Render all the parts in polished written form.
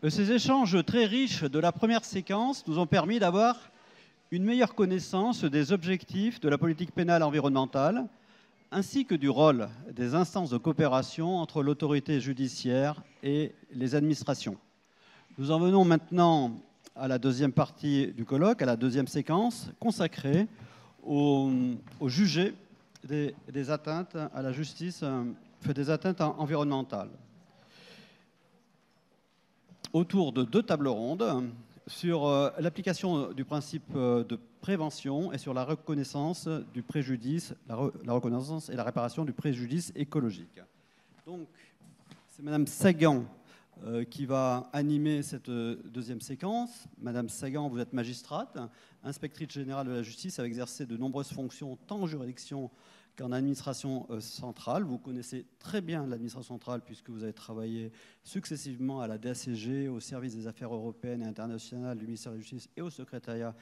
Ces échanges très riches de la première séquence nous ont permis d'avoir une meilleure connaissance des objectifs de la politique pénale environnementale, ainsi que du rôle des instances de coopération entre l'autorité judiciaire et les administrations. Nous en venons maintenant à la deuxième partie du colloque, à la deuxième séquence, consacrée au jugé des atteintes à la justice, des atteintes environnementales, autour de 2 tables rondes sur l'application du principe de prévention et sur la reconnaissance du préjudice, la reconnaissance et la réparation du préjudice écologique. Donc, c'est Madame Sagan qui va animer cette deuxième séquence. Madame Sagan, vous êtes magistrate, inspectrice générale de la justice, avez exercé de nombreuses fonctions tant en juridiction qu'en administration centrale. Vous connaissez très bien l'administration centrale puisque vous avez travaillé successivement à la DACG, au service des affaires européennes et internationales du ministère de la Justice et au secrétariat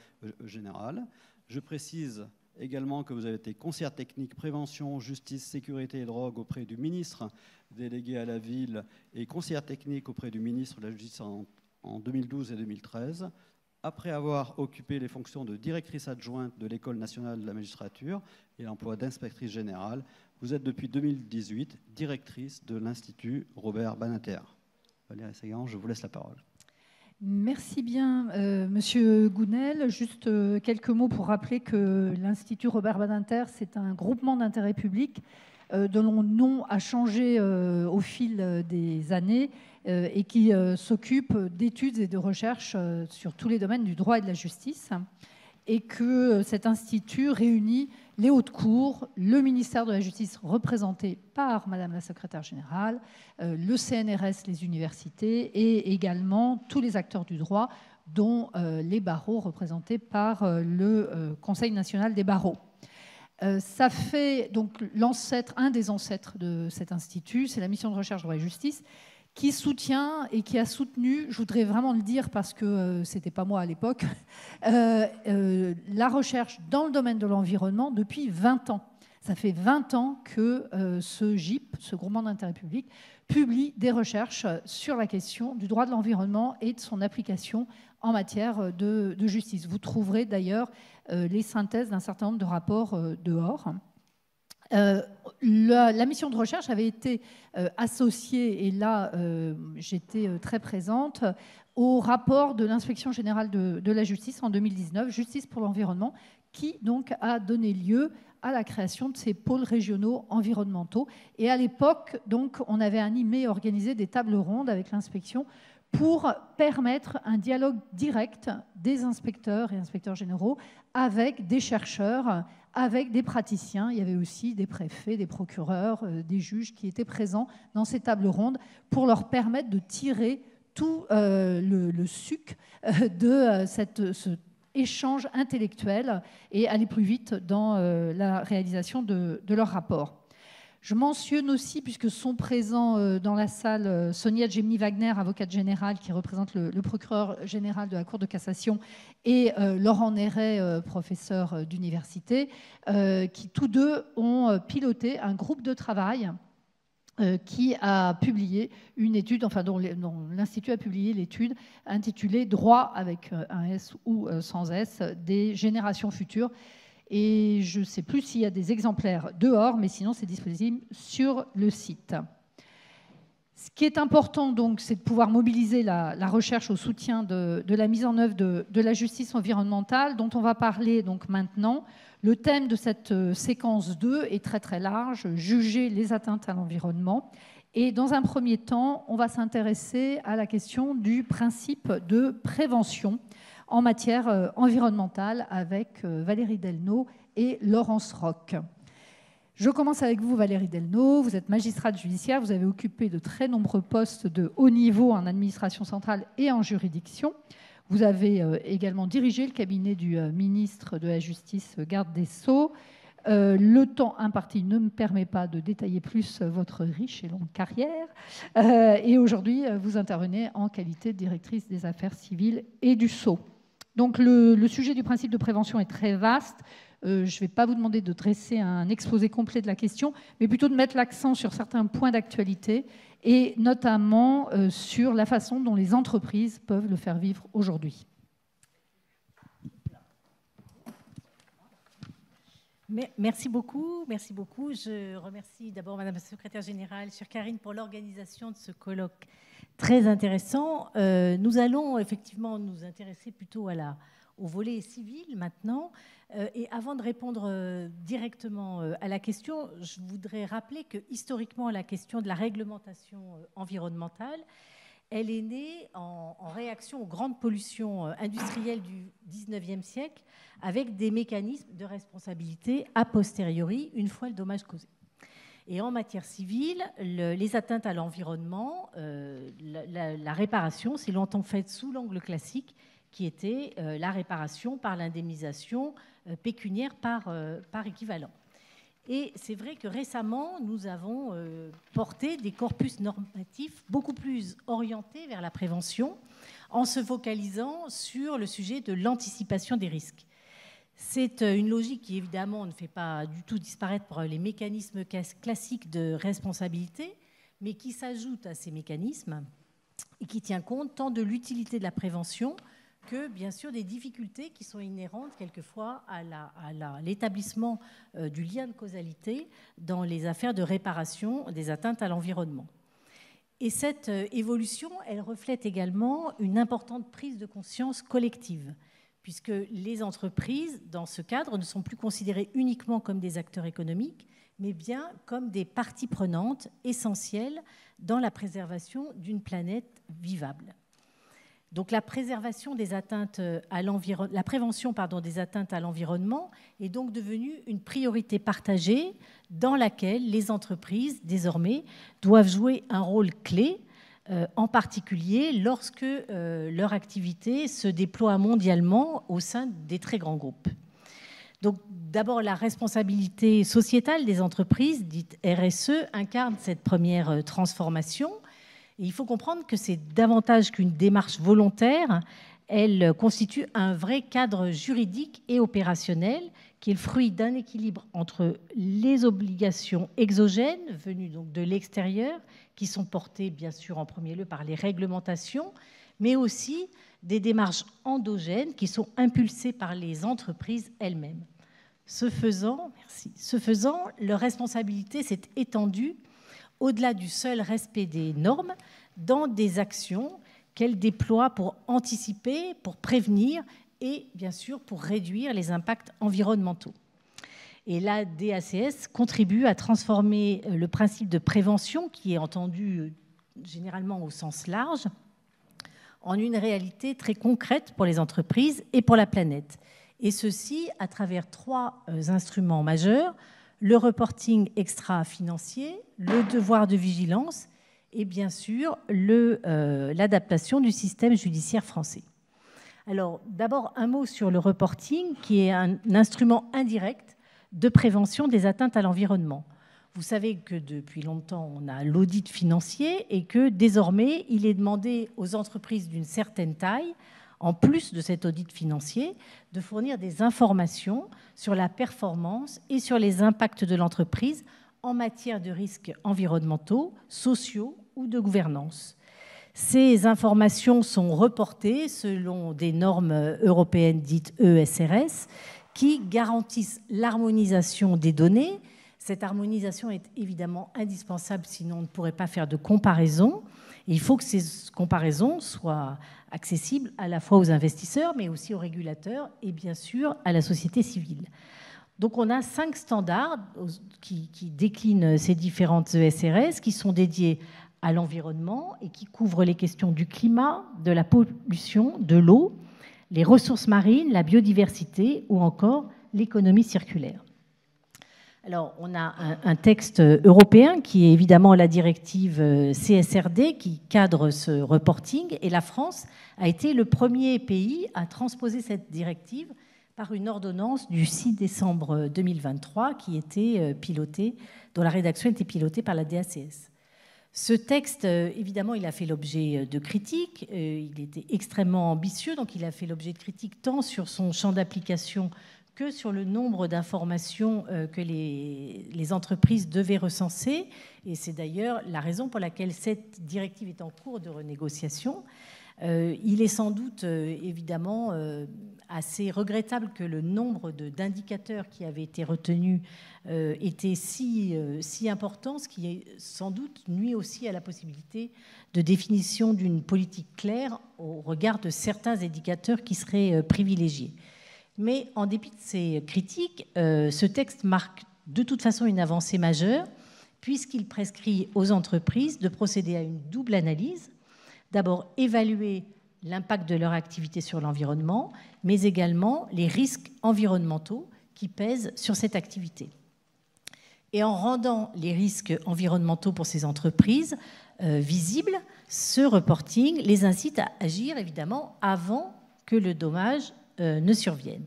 général. Je précise également que vous avez été conseillère technique prévention, justice, sécurité et drogue auprès du ministre délégué à la ville et conseillère technique auprès du ministre de la Justice en 2012 et 2013. Après avoir occupé les fonctions de directrice adjointe de l'École nationale de la magistrature et l'emploi d'inspectrice générale, vous êtes depuis 2018 directrice de l'Institut Robert Badinter. Valérie Sagan, je vous laisse la parole. Merci bien, Monsieur Gounel. Juste quelques mots pour rappeler que l'Institut Robert Badinter, c'est un groupement d'intérêt public dont le nom a changé au fil des années et qui s'occupe d'études et de recherches sur tous les domaines du droit et de la justice, et que cet institut réunit les hautes cours, le ministère de la Justice représenté par Madame la secrétaire générale, le CNRS, les universités, et également tous les acteurs du droit, dont les barreaux représentés par le Conseil national des barreaux. Ça fait donc un des ancêtres de cet institut, c'est la mission de recherche droit et justice, qui soutient et qui a soutenu, je voudrais vraiment le dire parce que ce n'était pas moi à l'époque, la recherche dans le domaine de l'environnement depuis 20 ans. Ça fait 20 ans que ce GIP, ce groupement d'intérêt public, publie des recherches sur la question du droit de l'environnement et de son application en matière de justice. Vous trouverez d'ailleurs les synthèses d'un certain nombre de rapports dehors. La mission de recherche avait été associée, et là j'étais très présente, au rapport de l'inspection générale de la justice en 2019, Justice pour l'environnement, qui donc a donné lieu à la création de ces pôles régionaux environnementaux. Et à l'époque, donc, on avait animé et organisé des tables rondes avec l'inspection pour permettre un dialogue direct des inspecteurs et inspecteurs généraux avec des chercheurs, avec des praticiens. Il y avait aussi des préfets, des procureurs, des juges qui étaient présents dans ces tables rondes pour leur permettre de tirer tout le suc de ce échange intellectuel et aller plus vite dans la réalisation de leur rapport. Je mentionne aussi, puisque sont présents dans la salle Sonia Gemini-Wagner, avocate générale qui représente le procureur général de la Cour de cassation, et Laurent Néret, professeur d'université, qui tous deux ont piloté un groupe de travail qui a publié une étude, enfin dont l'Institut a publié l'étude intitulée « Droit avec un S ou sans S des générations futures ». Et je ne sais plus s'il y a des exemplaires dehors, mais sinon c'est disponible sur le site. Ce qui est important, donc, c'est de pouvoir mobiliser la recherche au soutien de la mise en œuvre de la justice environnementale, dont on va parler donc maintenant. Le thème de cette séquence 2 est très très large, juger les atteintes à l'environnement. Et dans un premier temps, on va s'intéresser à la question du principe de prévention en matière environnementale avec Valérie Delneau et Laurence Roch. Je commence avec vous, Valérie Delneau. Vous êtes magistrate judiciaire. Vous avez occupé de très nombreux postes de haut niveau en administration centrale et en juridiction. Vous avez également dirigé le cabinet du ministre de la Justice, garde des Sceaux. Le temps imparti ne me permet pas de détailler plus votre riche et longue carrière. Et aujourd'hui, vous intervenez en qualité de directrice des affaires civiles et du Sceau. Donc le sujet du principe de prévention est très vaste. Je ne vais pas vous demander de dresser un exposé complet de la question, mais plutôt de mettre l'accent sur certains points d'actualité et notamment sur la façon dont les entreprises peuvent le faire vivre aujourd'hui. Merci beaucoup, merci beaucoup. Je remercie d'abord Madame la Secrétaire Générale, chère Karine, pour l'organisation de ce colloque très intéressant. Nous allons effectivement nous intéresser plutôt au volet civil maintenant. Et avant de répondre directement à la question, je voudrais rappeler que historiquement, la question de la réglementation environnementale, elle est née en réaction aux grandes pollutions industrielles du 19e siècle, avec des mécanismes de responsabilité a posteriori, une fois le dommage causé. Et en matière civile, les atteintes à l'environnement, la réparation, c'est longtemps faite sous l'angle classique, qui était la réparation par l'indemnisation pécuniaire par équivalent. Et c'est vrai que récemment, nous avons porté des corpus normatifs beaucoup plus orientés vers la prévention, en se focalisant sur le sujet de l'anticipation des risques. C'est une logique qui, évidemment, ne fait pas du tout disparaître les mécanismes classiques de responsabilité, mais qui s'ajoute à ces mécanismes et qui tient compte tant de l'utilité de la prévention que, bien sûr, des difficultés qui sont inhérentes quelquefois à l'établissement du lien de causalité dans les affaires de réparation des atteintes à l'environnement. Et cette évolution, elle reflète également une importante prise de conscience collective, puisque les entreprises, dans ce cadre, ne sont plus considérées uniquement comme des acteurs économiques, mais bien comme des parties prenantes essentielles dans la préservation d'une planète vivable. Donc la prévention des atteintes à l'environnement est donc devenue une priorité partagée dans laquelle les entreprises, désormais, doivent jouer un rôle clé, en particulier lorsque leur activité se déploie mondialement au sein des très grands groupes. Donc, d'abord, la responsabilité sociétale des entreprises, dite RSE, incarne cette première transformation. Et il faut comprendre que c'est davantage qu'une démarche volontaire. Elle constitue un vrai cadre juridique et opérationnel qui est le fruit d'un équilibre entre les obligations exogènes venues donc de l'extérieur, qui sont portées bien sûr en premier lieu par les réglementations, mais aussi des démarches endogènes qui sont impulsées par les entreprises elles-mêmes. Ce faisant, leur responsabilité s'est étendue au-delà du seul respect des normes dans des actions qu'elles déploient pour anticiper, pour prévenir et bien sûr pour réduire les impacts environnementaux. Et la DACS contribue à transformer le principe de prévention, qui est entendu généralement au sens large, en une réalité très concrète pour les entreprises et pour la planète. Et ceci à travers 3 instruments majeurs: le reporting extra-financier, le devoir de vigilance et bien sûr l'adaptation du système judiciaire français. Alors d'abord un mot sur le reporting, qui est un instrument indirect de prévention des atteintes à l'environnement. Vous savez que depuis longtemps, on a l'audit financier et que désormais, il est demandé aux entreprises d'une certaine taille, en plus de cet audit financier, de fournir des informations sur la performance et sur les impacts de l'entreprise en matière de risques environnementaux, sociaux ou de gouvernance. Ces informations sont reportées selon des normes européennes dites ESRS qui garantissent l'harmonisation des données. Cette harmonisation est évidemment indispensable, sinon on ne pourrait pas faire de comparaison. Et il faut que ces comparaisons soient accessibles à la fois aux investisseurs, mais aussi aux régulateurs et bien sûr à la société civile. Donc on a 5 standards qui déclinent ces différentes ESRS, qui sont dédiés à l'environnement et qui couvrent les questions du climat, de la pollution, de l'eau, les ressources marines, la biodiversité ou encore l'économie circulaire. Alors, on a un texte européen qui est évidemment la directive CSRD qui cadre ce reporting, et la France a été le premier pays à transposer cette directive par une ordonnance du 6 décembre 2023 qui était pilotée, dont la rédaction était pilotée par la DACS. Ce texte, évidemment, il a fait l'objet de critiques. Il était extrêmement ambitieux, donc il a fait l'objet de critiques tant sur son champ d'application que sur le nombre d'informations que les entreprises devaient recenser. Et c'est d'ailleurs la raison pour laquelle cette directive est en cours de renégociation. Il est sans doute évidemment assez regrettable que le nombre d'indicateurs qui avaient été retenus était si important, ce qui sans doute nuit aussi à la possibilité de définition d'une politique claire au regard de certains indicateurs qui seraient privilégiés. Mais en dépit de ces critiques, ce texte marque de toute façon une avancée majeure, puisqu'il prescrit aux entreprises de procéder à une double analyse. D'abord, évaluer l'impact de leur activité sur l'environnement, mais également les risques environnementaux qui pèsent sur cette activité. Et en rendant les risques environnementaux pour ces entreprises visibles, ce reporting les incite à agir évidemment avant que le dommage ne survienne.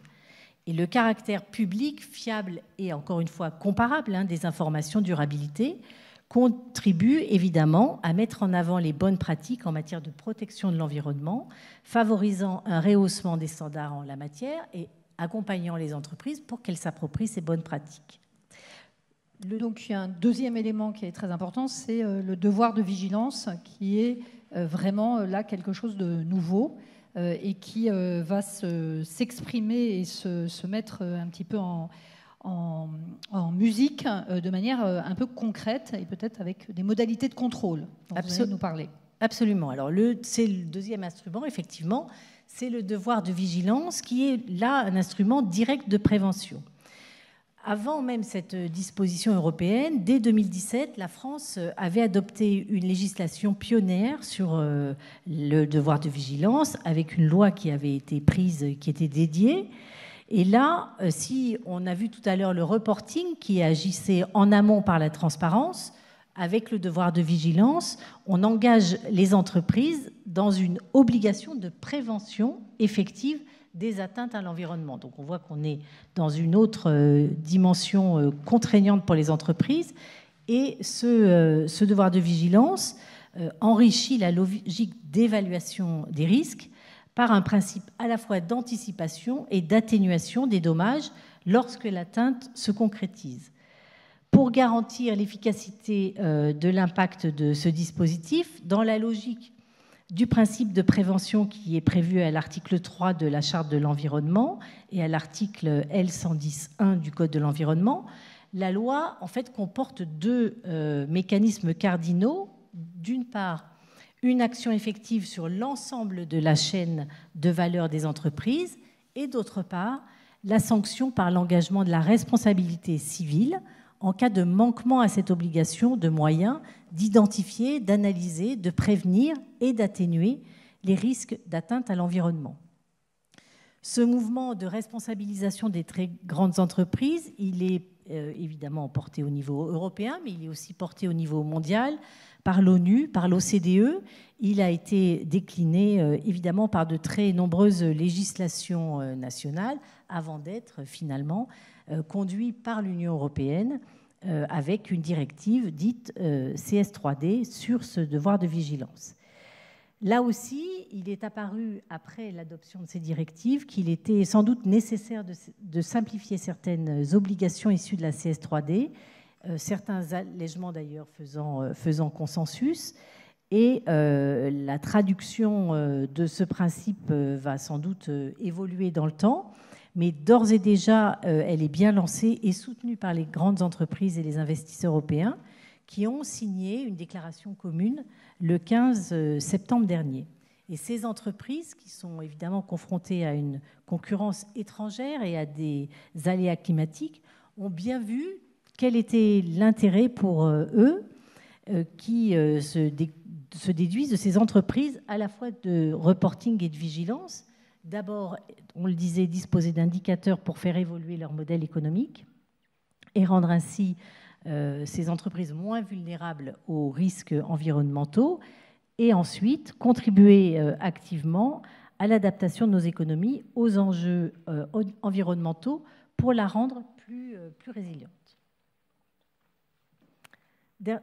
Et le caractère public, fiable et encore une fois comparable des informations durabilité contribue évidemment à mettre en avant les bonnes pratiques en matière de protection de l'environnement, favorisant un rehaussement des standards en la matière et accompagnant les entreprises pour qu'elles s'approprient ces bonnes pratiques. Donc il y a un deuxième élément qui est très important, c'est le devoir de vigilance qui est vraiment là quelque chose de nouveau et qui va s'exprimer et se mettre un petit peu en musique de manière un peu concrète et peut-être avec des modalités de contrôle dont vous allez nous parler. Absolument. Alors c'est le deuxième instrument, effectivement, c'est le devoir de vigilance qui est là un instrument direct de prévention. Avant même cette disposition européenne, dès 2017, la France avait adopté une législation pionnière sur le devoir de vigilance avec une loi qui avait été prise, qui était dédiée. Et là, si on a vu tout à l'heure le reporting qui agissait en amont par la transparence, avec le devoir de vigilance, on engage les entreprises dans une obligation de prévention effective des atteintes à l'environnement. Donc on voit qu'on est dans une autre dimension contraignante pour les entreprises. Et ce devoir de vigilance enrichit la logique d'évaluation des risques par un principe à la fois d'anticipation et d'atténuation des dommages lorsque l'atteinte se concrétise. Pour garantir l'efficacité de l'impact de ce dispositif, dans la logique du principe de prévention qui est prévu à l'article 3 de la Charte de l'environnement et à l'article L110.1 du Code de l'environnement, la loi en fait comporte deux mécanismes cardinaux. D'une part, une action effective sur l'ensemble de la chaîne de valeur des entreprises et d'autre part, la sanction par l'engagement de la responsabilité civile en cas de manquement à cette obligation de moyens d'identifier, d'analyser, de prévenir et d'atténuer les risques d'atteinte à l'environnement. Ce mouvement de responsabilisation des très grandes entreprises, il est évidemment porté au niveau européen, mais il est aussi porté au niveau mondial par l'ONU, par l'OCDE. Il a été décliné évidemment par de très nombreuses législations nationales avant d'être finalement conduit par l'Union européenne avec une directive dite CS3D sur ce devoir de vigilance. Là aussi, il est apparu, après l'adoption de ces directives, qu'il était sans doute nécessaire de simplifier certaines obligations issues de la CS3D, certains allègements d'ailleurs faisant consensus, et la traduction de ce principe va sans doute évoluer dans le temps, mais d'ores et déjà, elle est bien lancée et soutenue par les grandes entreprises et les investisseurs européens qui ont signé une déclaration commune le 15 septembre dernier. Et ces entreprises, qui sont évidemment confrontées à une concurrence étrangère et à des aléas climatiques, ont bien vu quel était l'intérêt pour eux qui se déduisent de ces entreprises à la fois de reporting et de vigilance. D'abord, on le disait, disposer d'indicateurs pour faire évoluer leur modèle économique et rendre ainsi ces entreprises moins vulnérables aux risques environnementaux, et ensuite contribuer activement à l'adaptation de nos économies aux enjeux environnementaux pour la rendre plus résiliente.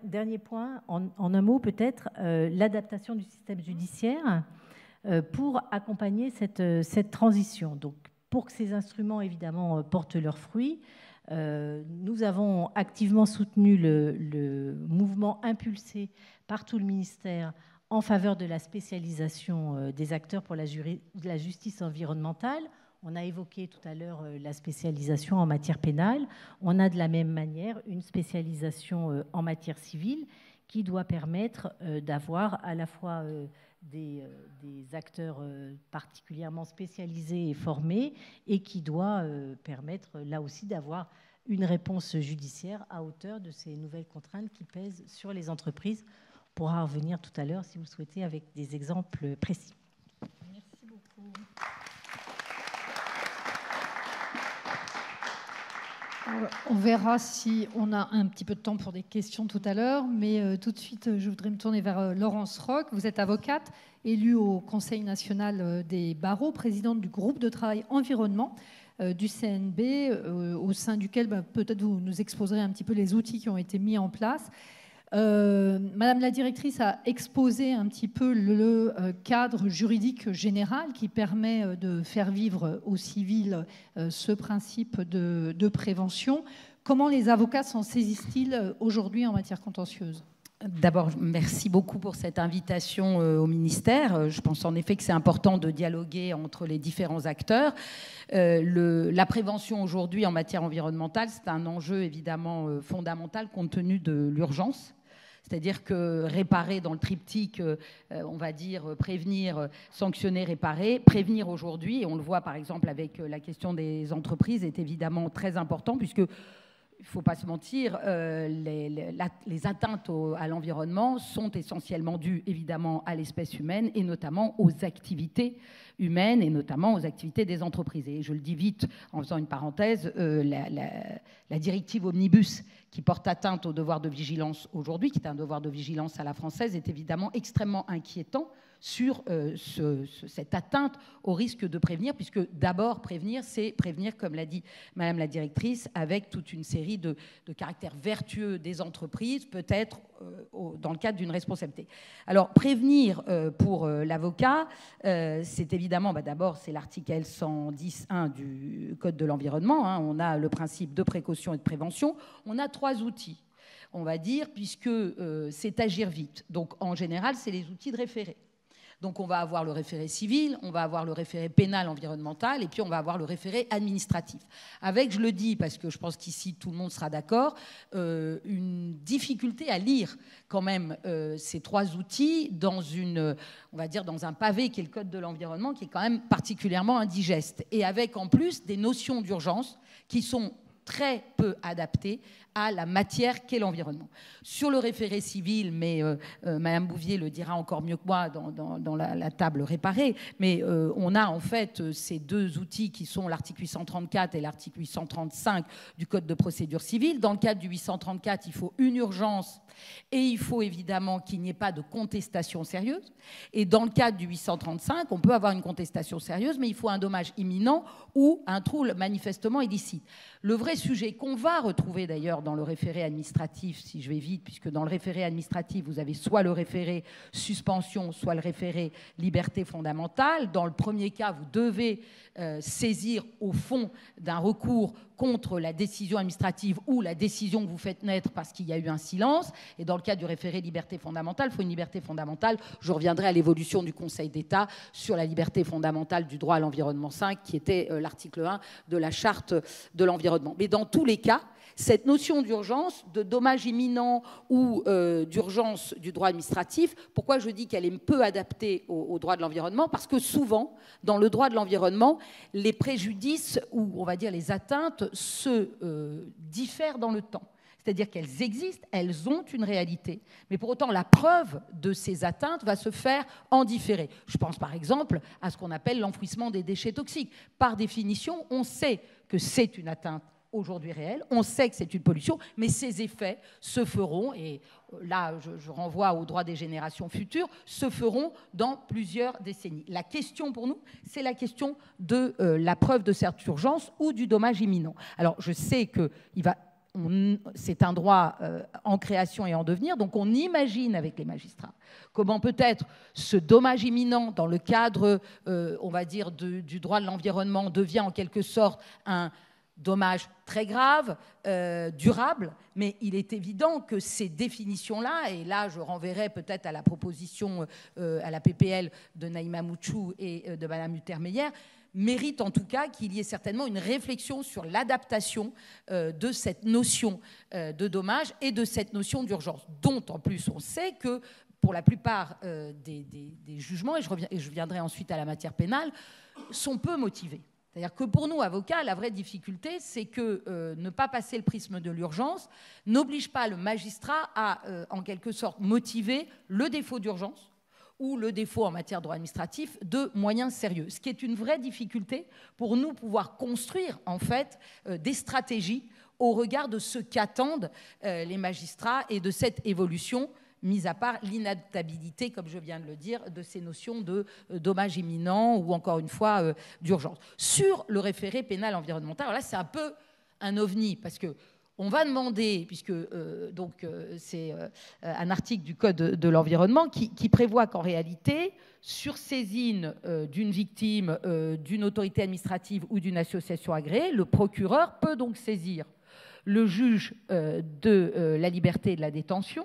Dernier point, en un mot peut-être, l'adaptation du système judiciaire pour accompagner cette transition. Donc, Pour que ces instruments, évidemment, portent leurs fruits, nous avons activement soutenu le mouvement impulsé par tout le ministère en faveur de la spécialisation des acteurs pour la justice environnementale. On a évoqué tout à l'heure la spécialisation en matière pénale. On a de la même manière une spécialisation en matière civile qui doit permettre d'avoir à la fois des acteurs particulièrement spécialisés et formés et qui doit permettre là aussi d'avoir une réponse judiciaire à hauteur de ces nouvelles contraintes qui pèsent sur les entreprises. On pourra revenir tout à l'heure, si vous le souhaitez, avec des exemples précis. Merci beaucoup. On verra si on a un petit peu de temps pour des questions tout à l'heure, mais tout de suite, je voudrais me tourner vers Laurence Roch. Vous êtes avocate, élue au Conseil national des barreaux, présidente du groupe de travail environnement du CNB, au sein duquel peut-être vous nous exposerez un petit peu les outils qui ont été mis en place. Madame la directrice a exposé un petit peu le cadre juridique général qui permet de faire vivre au civil ce principe de prévention. Comment les avocats s'en saisissent-ils aujourd'hui en matière contentieuse ? D'abord, merci beaucoup pour cette invitation au ministère. Je pense en effet que c'est important de dialoguer entre les différents acteurs. La prévention aujourd'hui en matière environnementale, c'est un enjeu évidemment fondamental compte tenu de l'urgence. C'est-à-dire que réparer dans le triptyque, on va dire prévenir, sanctionner, réparer. Prévenir aujourd'hui, et on le voit par exemple avec la question des entreprises, est évidemment très important puisque il ne faut pas se mentir, les atteintes à l'environnement sont essentiellement dues évidemment à l'espèce humaine et notamment aux activités humaines et notamment aux activités des entreprises. Et je le dis vite en faisant une parenthèse, la directive Omnibus qui porte atteinte au devoir de vigilance aujourd'hui, qui est un devoir de vigilance à la française, est évidemment extrêmement inquiétant sur cette atteinte au risque de prévenir, puisque d'abord prévenir, c'est prévenir, comme l'a dit Madame la directrice, avec toute une série de caractères vertueux des entreprises, peut-être dans le cadre d'une responsabilité. Alors prévenir pour l'avocat, c'est évidemment, d'abord c'est l'article L110.1 du Code de l'environnement, hein, on a le principe de précaution et de prévention, on a 3 outils, on va dire, puisque c'est agir vite. Donc en général, c'est les outils de référé. Donc on va avoir le référé civil, on va avoir le référé pénal environnemental et puis on va avoir le référé administratif. Avec, je le dis parce que je pense qu'ici tout le monde sera d'accord, une difficulté à lire quand même ces 3 outils dans on va dire dans un pavé qui est le Code de l'environnement qui est quand même particulièrement indigeste et avec en plus des notions d'urgence qui sont très peu adaptées à la matière qu'est l'environnement. Sur le référé civil, mais Madame Bouvier le dira encore mieux que moi dans la table réparée, mais on a en fait ces 2 outils qui sont l'article 834 et l'article 835 du Code de procédure civile. Dans le cadre du 834, il faut une urgence et il faut évidemment qu'il n'y ait pas de contestation sérieuse. Et dans le cadre du 835, on peut avoir une contestation sérieuse, mais il faut un dommage imminent ou un trouble manifestement illicite. Le vrai sujet qu'on va retrouver d'ailleurs dans le référé administratif, si je vais vite, puisque dans le référé administratif, vous avez soit le référé suspension, soit le référé liberté fondamentale. Dans le premier cas, vous devez saisir au fond d'un recours contre la décision administrative ou la décision que vous faites naître parce qu'il y a eu un silence. Et dans le cas du référé liberté fondamentale, il faut une liberté fondamentale. Je reviendrai à l'évolution du Conseil d'État sur la liberté fondamentale du droit à l'environnement 5, qui était l'article 1 de la Charte de l'environnement. Mais dans tous les cas, cette notion d'urgence, de dommage imminent ou d'urgence du droit administratif, pourquoi je dis qu'elle est peu adaptée au droit de l'environnement? Parce que souvent, dans le droit de l'environnement, les préjudices ou on va dire les atteintes se diffèrent dans le temps. C'est-à-dire qu'elles existent, elles ont une réalité, mais pour autant la preuve de ces atteintes va se faire en différé. Je pense par exemple à ce qu'on appelle l'enfouissement des déchets toxiques. Par définition, on sait que c'est une atteinte aujourd'hui réelle, on sait que c'est une pollution, mais ces effets se feront, et là je renvoie au droit des générations futures, se feront dans plusieurs décennies. La question pour nous, c'est la question de la preuve de cette urgence ou du dommage imminent. Alors je sais qu'on c'est un droit en création et en devenir, donc on imagine avec les magistrats comment peut-être ce dommage imminent dans le cadre, on va dire, du droit de l'environnement devient en quelque sorte un dommage très grave, durable, mais il est évident que ces définitions-là, et là je renverrai peut-être à la proposition, à la PPL de Naïma Mouchou et de Madame Luther-Meyer, mérite en tout cas qu'il y ait certainement une réflexion sur l'adaptation de cette notion de dommage et de cette notion d'urgence, dont en plus on sait que pour la plupart des jugements, et je viendrai ensuite à la matière pénale, sont peu motivés. C'est-à-dire que pour nous, avocats, la vraie difficulté, c'est que ne pas passer le prisme de l'urgence n'oblige pas le magistrat à, en quelque sorte, motiver le défaut d'urgence ou le défaut en matière de droit administratif de moyens sérieux. Ce qui est une vraie difficulté pour nous pouvoir construire, en fait, des stratégies au regard de ce qu'attendent les magistrats et de cette évolution, mis à part l'inadaptabilité, comme je viens de le dire, de ces notions de dommage imminent ou encore une fois d'urgence. Sur le référé pénal environnemental, alors là c'est un peu un ovni parce que on va demander, puisque c'est un article du Code de l'environnement qui prévoit qu'en réalité, sur saisine d'une victime, d'une autorité administrative ou d'une association agréée, le procureur peut donc saisir le juge de la liberté et de la détention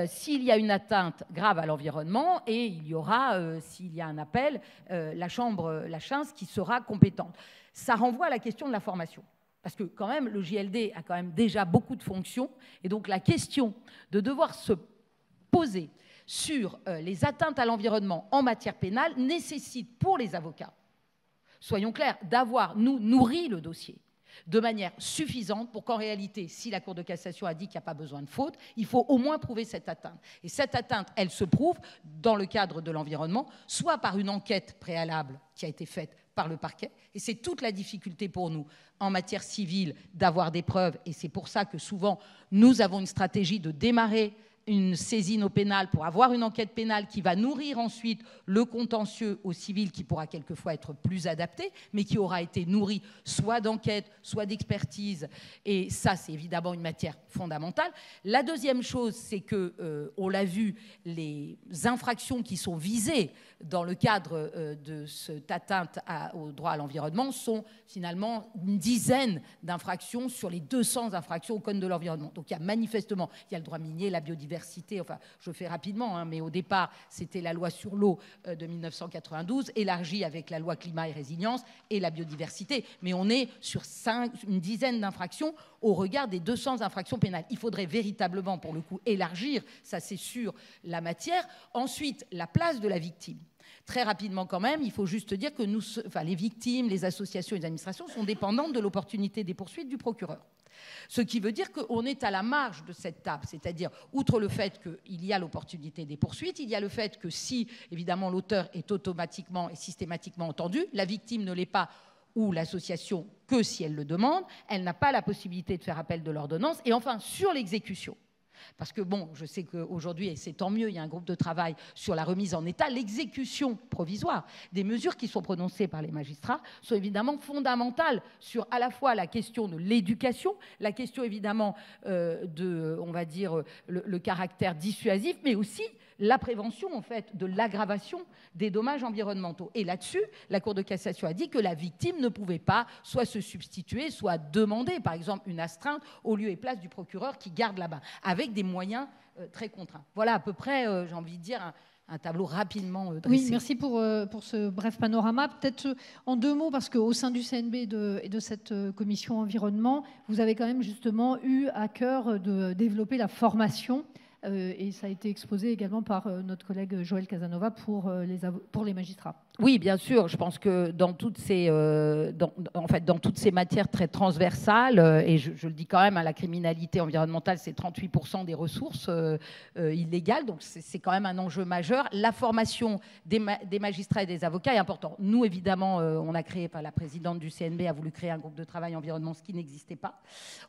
s'il y a une atteinte grave à l'environnement et il y aura, s'il y a un appel, la chasse qui sera compétente. Ça renvoie à la question de la formation. Parce que quand même, le JLD a quand même déjà beaucoup de fonctions. Et donc la question de devoir se poser sur les atteintes à l'environnement en matière pénale nécessite pour les avocats, soyons clairs, d'avoir, nous, nourri le dossier de manière suffisante pour qu'en réalité, si la Cour de cassation a dit qu'il n'y a pas besoin de faute, il faut au moins prouver cette atteinte. Et cette atteinte, elle se prouve dans le cadre de l'environnement, soit par une enquête préalable qui a été faite par le parquet, et c'est toute la difficulté pour nous en matière civile d'avoir des preuves, et c'est pour ça que souvent nous avons une stratégie de démarrer une saisine au pénal pour avoir une enquête pénale qui va nourrir ensuite le contentieux au civil qui pourra quelquefois être plus adapté, mais qui aura été nourri soit d'enquête, soit d'expertise. Et ça, c'est évidemment une matière fondamentale. La deuxième chose, c'est que, on l'a vu, les infractions qui sont visées dans le cadre de cette atteinte au droit à l'environnement sont finalement une dizaine d'infractions sur les 200 infractions au Code de l'environnement. Donc il y a manifestement, il y a le droit minier, la biodiversité, enfin je fais rapidement, mais au départ c'était la loi sur l'eau de 1992, élargie avec la loi climat et résilience et la biodiversité. Mais on est sur une dizaine d'infractions au regard des 200 infractions pénales. Il faudrait véritablement, pour le coup, élargir, ça c'est sûr, la matière. Ensuite, la place de la victime. Très rapidement quand même, il faut juste dire que les victimes, les associations et les administrations sont dépendantes de l'opportunité des poursuites du procureur. Ce qui veut dire qu'on est à la marge de cette table, c'est-à-dire, outre le fait qu'il y a l'opportunité des poursuites, il y a le fait que si, évidemment, l'auteur est automatiquement et systématiquement entendu, la victime ne l'est pas, ou l'association que si elle le demande, elle n'a pas la possibilité de faire appel de l'ordonnance. Et enfin, sur l'exécution. Parce que, bon, je sais qu'aujourd'hui, et c'est tant mieux, il y a un groupe de travail sur la remise en état, l'exécution provisoire des mesures qui sont prononcées par les magistrats sont évidemment fondamentales sur à la fois la question de l'éducation, la question évidemment on va dire, le caractère dissuasif, mais aussi la prévention, en fait, de l'aggravation des dommages environnementaux. Et là-dessus, la Cour de cassation a dit que la victime ne pouvait pas soit se substituer, soit demander, par exemple, une astreinte au lieu et place du procureur qui garde la main, avec des moyens très contraints. Voilà à peu près, j'ai envie de dire, un tableau rapidement dressé. Oui, merci pour ce bref panorama. Peut-être en deux mots, parce qu'au sein du CNB et de cette commission environnement, vous avez quand même justement eu à cœur de développer la formation. Et ça a été exposé également par notre collègue Joël Casanova pour les magistrats. Oui, bien sûr. Je pense que dans toutes ces matières très transversales, et je le dis quand même, la criminalité environnementale, c'est 38% des ressources illégales, donc c'est quand même un enjeu majeur. La formation des magistrats et des avocats est importante. Nous, évidemment, on a créé, la présidente du CNB a voulu créer un groupe de travail environnement, ce qui n'existait pas.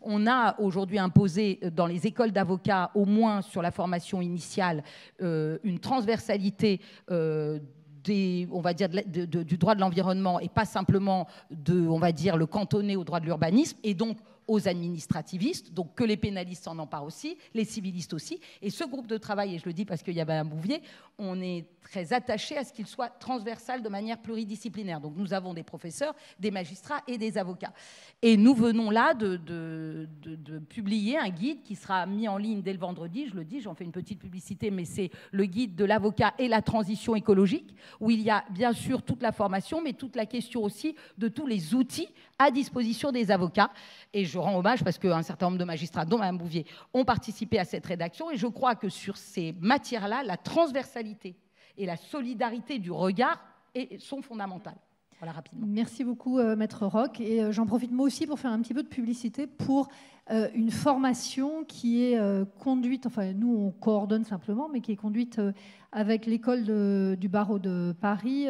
On a aujourd'hui imposé dans les écoles d'avocats, au moins sur la formation initiale, une transversalité on va dire, du droit de l'environnement et pas simplement on va dire, le cantonner au droit de l'urbanisme. Et donc, aux administrativistes, donc que les pénalistes s'en emparent aussi, les civilistes aussi. Et ce groupe de travail, et je le dis parce qu'il y avait un Bouvier, on est très attaché à ce qu'il soit transversal de manière pluridisciplinaire. Donc nous avons des professeurs, des magistrats et des avocats. Et nous venons là de publier un guide qui sera mis en ligne dès le vendredi, je le dis, j'en fais une petite publicité, mais c'est le guide de l'avocat et la transition écologique, où il y a bien sûr toute la formation, mais toute la question aussi de tous les outils à disposition des avocats. Et je rends hommage parce qu'un certain nombre de magistrats, dont Mme Bouvier, ont participé à cette rédaction. Et je crois que sur ces matières-là, la transversalité et la solidarité du regard sont fondamentales. Voilà, rapidement. Merci beaucoup, Maître Roch. Et j'en profite moi aussi pour faire un petit peu de publicité pour une formation qui est conduite, enfin nous on coordonne simplement, mais qui est conduite avec l'école du barreau de Paris,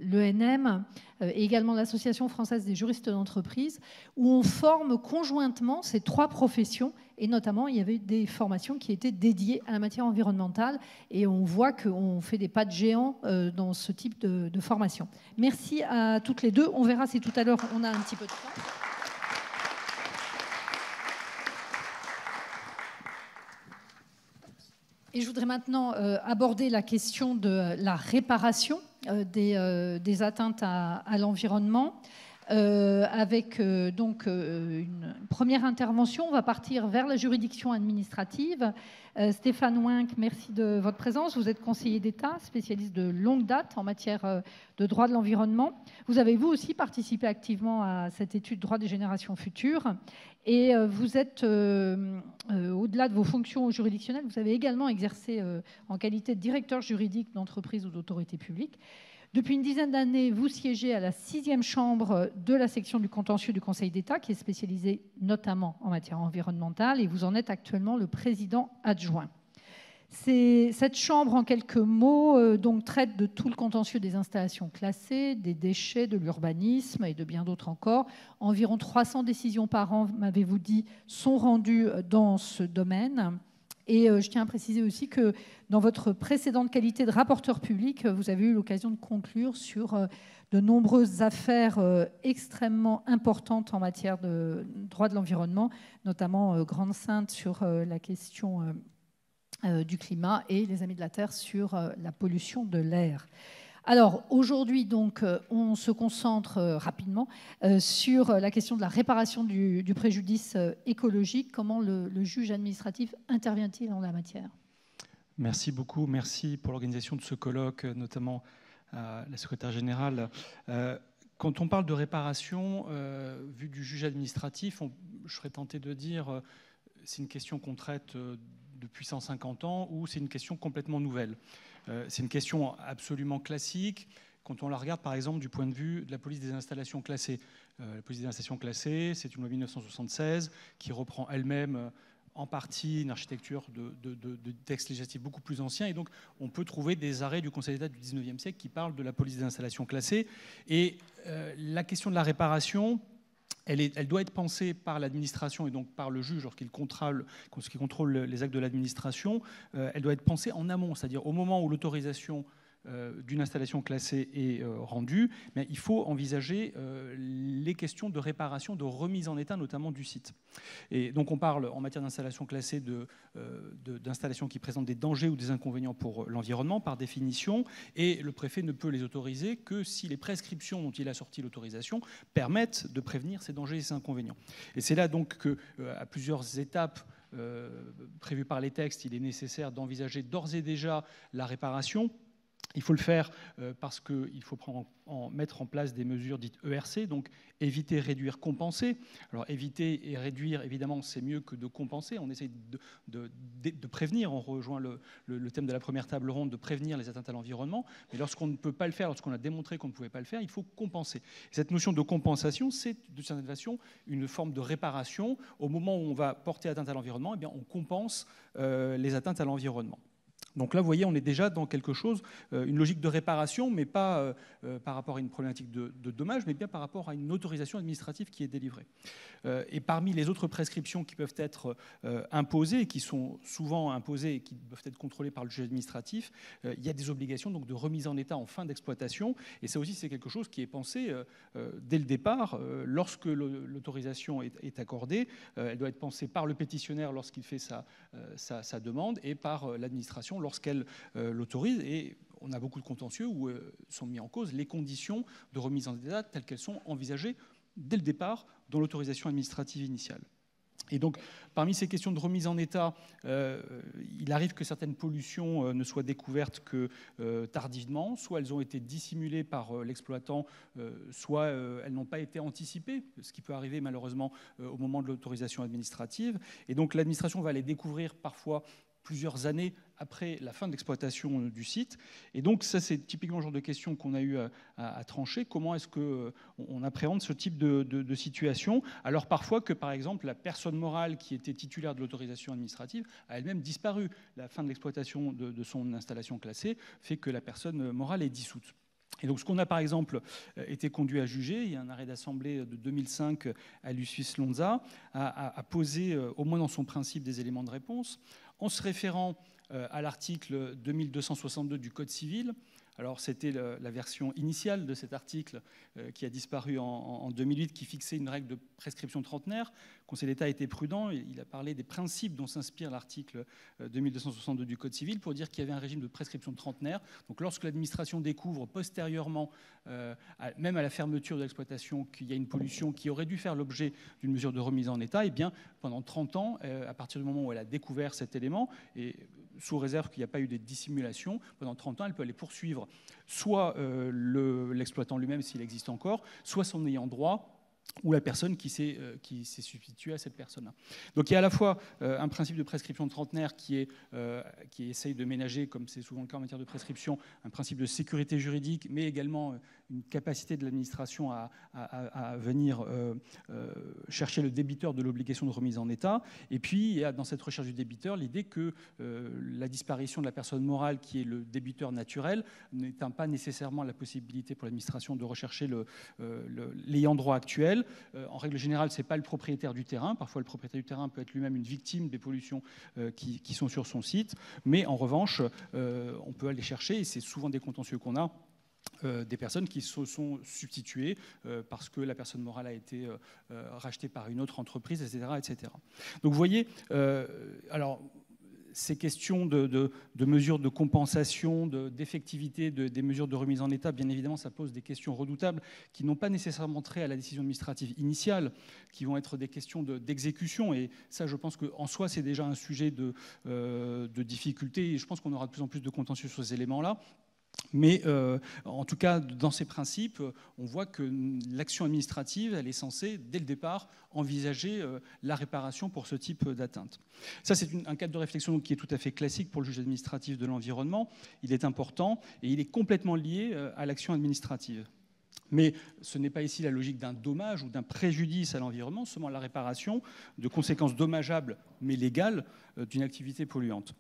l'ENM et également l'Association française des juristes d'entreprise, où on forme conjointement ces trois professions. Et notamment, il y avait des formations qui étaient dédiées à la matière environnementale. Et on voit qu'on fait des pas de géant dans ce type de formation. Merci à toutes les deux. On verra si tout à l'heure on a un petit peu de temps. Et je voudrais maintenant aborder la question de la réparation des atteintes à l'environnement. Avec donc une première intervention, on va partir vers la juridiction administrative. Stéphane Winck, merci de votre présence. Vous êtes conseiller d'État, spécialiste de longue date en matière de droit de l'environnement. Vous avez vous aussi participé activement à cette étude droit des générations futures. Et vous êtes, au-delà de vos fonctions juridictionnelles, vous avez également exercé en qualité de directeur juridique d'entreprise ou d'autorité publique. Depuis une dizaine d'années, vous siégez à la 6e chambre de la section du contentieux du Conseil d'État, qui est spécialisée notamment en matière environnementale, et vous en êtes actuellement le président adjoint. Cette chambre, en quelques mots, donc, traite de tout le contentieux des installations classées, des déchets, de l'urbanisme et de bien d'autres encore. Environ 300 décisions par an, m'avez-vous dit, sont rendues dans ce domaine. Et je tiens à préciser aussi que dans votre précédente qualité de rapporteur public, vous avez eu l'occasion de conclure sur de nombreuses affaires extrêmement importantes en matière de droit de l'environnement, notamment Grande Sainte sur la question du climat et les Amis de la Terre sur la pollution de l'air. Alors aujourd'hui, donc, on se concentre rapidement sur la question de la réparation du préjudice écologique. Comment le juge administratif intervient-il en la matière ? Merci beaucoup. Merci pour l'organisation de ce colloque, notamment à la secrétaire générale. Quand on parle de réparation, vue du juge administratif, je serais tenté de dire c'est une question qu'on traite depuis 150 ans ou c'est une question complètement nouvelle. C'est une question absolument classique quand on la regarde par exemple du point de vue de la police des installations classées. La police des installations classées, c'est une loi 1976 qui reprend elle-même en partie une architecture de textes législatifs beaucoup plus anciens. Et donc on peut trouver des arrêts du Conseil d'État du 19e siècle qui parlent de la police des installations classées. Et la question de la réparation, elle doit être pensée par l'administration et donc par le juge lorsqu'il contrôle les actes de l'administration. Elle doit être pensée en amont, c'est-à-dire au moment où l'autorisation d'une installation classée est rendue, mais il faut envisager les questions de réparation, de remise en état, notamment du site. Et donc on parle en matière d'installation classée d'installations qui présentent des dangers ou des inconvénients pour l'environnement par définition, et le préfet ne peut les autoriser que si les prescriptions dont il a sorti l'autorisation permettent de prévenir ces dangers et ces inconvénients. Et c'est là donc qu'à plusieurs étapes prévues par les textes, il est nécessaire d'envisager d'ores et déjà la réparation. Il faut le faire parce qu'il faut mettre en place des mesures dites ERC, donc éviter, réduire, compenser. Alors éviter et réduire, évidemment, c'est mieux que de compenser. On essaie de prévenir, on rejoint le thème de la première table ronde, de prévenir les atteintes à l'environnement. Mais lorsqu'on ne peut pas le faire, lorsqu'on a démontré qu'on ne pouvait pas le faire, il faut compenser. Et cette notion de compensation, c'est de certaine façon une forme de réparation. Au moment où on va porter atteinte à l'environnement, eh bien, on compense les atteintes à l'environnement. Donc là, vous voyez, on est déjà dans quelque chose, une logique de réparation, mais pas par rapport à une problématique de dommage, mais bien par rapport à une autorisation administrative qui est délivrée. Et parmi les autres prescriptions qui peuvent être imposées, qui sont souvent imposées et qui peuvent être contrôlées par le juge administratif, il y a des obligations donc, de remise en état en fin d'exploitation. Et ça aussi, c'est quelque chose qui est pensé dès le départ. Lorsque l'autorisation est accordée, elle doit être pensée par le pétitionnaire lorsqu'il fait sa demande et par l'administration lorsqu'elle l'autorise. Et on a beaucoup de contentieux où sont mis en cause les conditions de remise en état telles qu'elles sont envisagées dès le départ dans l'autorisation administrative initiale. Et donc, parmi ces questions de remise en état, il arrive que certaines pollutions ne soient découvertes que tardivement, soit elles ont été dissimulées par l'exploitant, soit elles n'ont pas été anticipées, ce qui peut arriver malheureusement au moment de l'autorisation administrative. Et donc, l'administration va les découvrir parfois plusieurs années après la fin de l'exploitation du site. Et donc, ça, c'est typiquement le genre de question qu'on a eu à trancher. Comment est-ce qu'on appréhende ce type de situation, alors parfois que, par exemple, la personne morale qui était titulaire de l'autorisation administrative a elle-même disparu. La fin de l'exploitation de son installation classée fait que la personne morale est dissoute. Et donc, ce qu'on a, par exemple, été conduit à juger, il y a un arrêt d'assemblée de 2005 à Lucius Lonza, a posé, au moins dans son principe, des éléments de réponse, en se référant à l'article 2262 du Code civil. Alors, c'était la version initiale de cet article qui a disparu en 2008, qui fixait une règle de prescription trentenaire. Le Conseil d'État était prudent, il a parlé des principes dont s'inspire l'article 2262 du Code civil pour dire qu'il y avait un régime de prescription trentenaire. Donc, lorsque l'administration découvre postérieurement, même à la fermeture de l'exploitation, qu'il y a une pollution qui aurait dû faire l'objet d'une mesure de remise en état, eh bien, pendant 30 ans, à partir du moment où elle a découvert cet élément, et sous réserve qu'il n'y a pas eu des dissimulations, pendant 30 ans, elle peut aller poursuivre soit l'exploitant lui-même s'il existe encore, soit son ayant droit ou la personne qui s'est substituée à cette personne-là. Donc il y a à la fois un principe de prescription trentenaire qui essaye de ménager, comme c'est souvent le cas en matière de prescription, un principe de sécurité juridique, mais également une capacité de l'administration à venir chercher le débiteur de l'obligation de remise en état. Et puis, il y a dans cette recherche du débiteur l'idée que la disparition de la personne morale, qui est le débiteur naturel, n'éteint pas nécessairement la possibilité pour l'administration de rechercher l'ayant droit actuel. En règle générale, ce n'est pas le propriétaire du terrain. Parfois, le propriétaire du terrain peut être lui-même une victime des pollutions qui sont sur son site. Mais en revanche, on peut aller chercher, et c'est souvent des contentieux qu'on a, des personnes qui se sont substituées parce que la personne morale a été rachetée par une autre entreprise, etc. etc. Donc vous voyez, alors ces questions de mesures de compensation, d'effectivité des mesures de remise en état, bien évidemment, ça pose des questions redoutables qui n'ont pas nécessairement trait à la décision administrative initiale, qui vont être des questions d'exécution. Et ça, je pense qu'en soi, c'est déjà un sujet de difficulté. Et je pense qu'on aura de plus en plus de contentieux sur ces éléments-là. Mais en tout cas, dans ces principes, on voit que l'action administrative, elle est censée, dès le départ, envisager la réparation pour ce type d'atteinte. Ça, c'est un cadre de réflexion qui est tout à fait classique pour le juge administratif de l'environnement. Il est important et il est complètement lié à l'action administrative. Mais ce n'est pas ici la logique d'un dommage ou d'un préjudice à l'environnement, seulement la réparation de conséquences dommageables, mais légales, d'une activité polluante.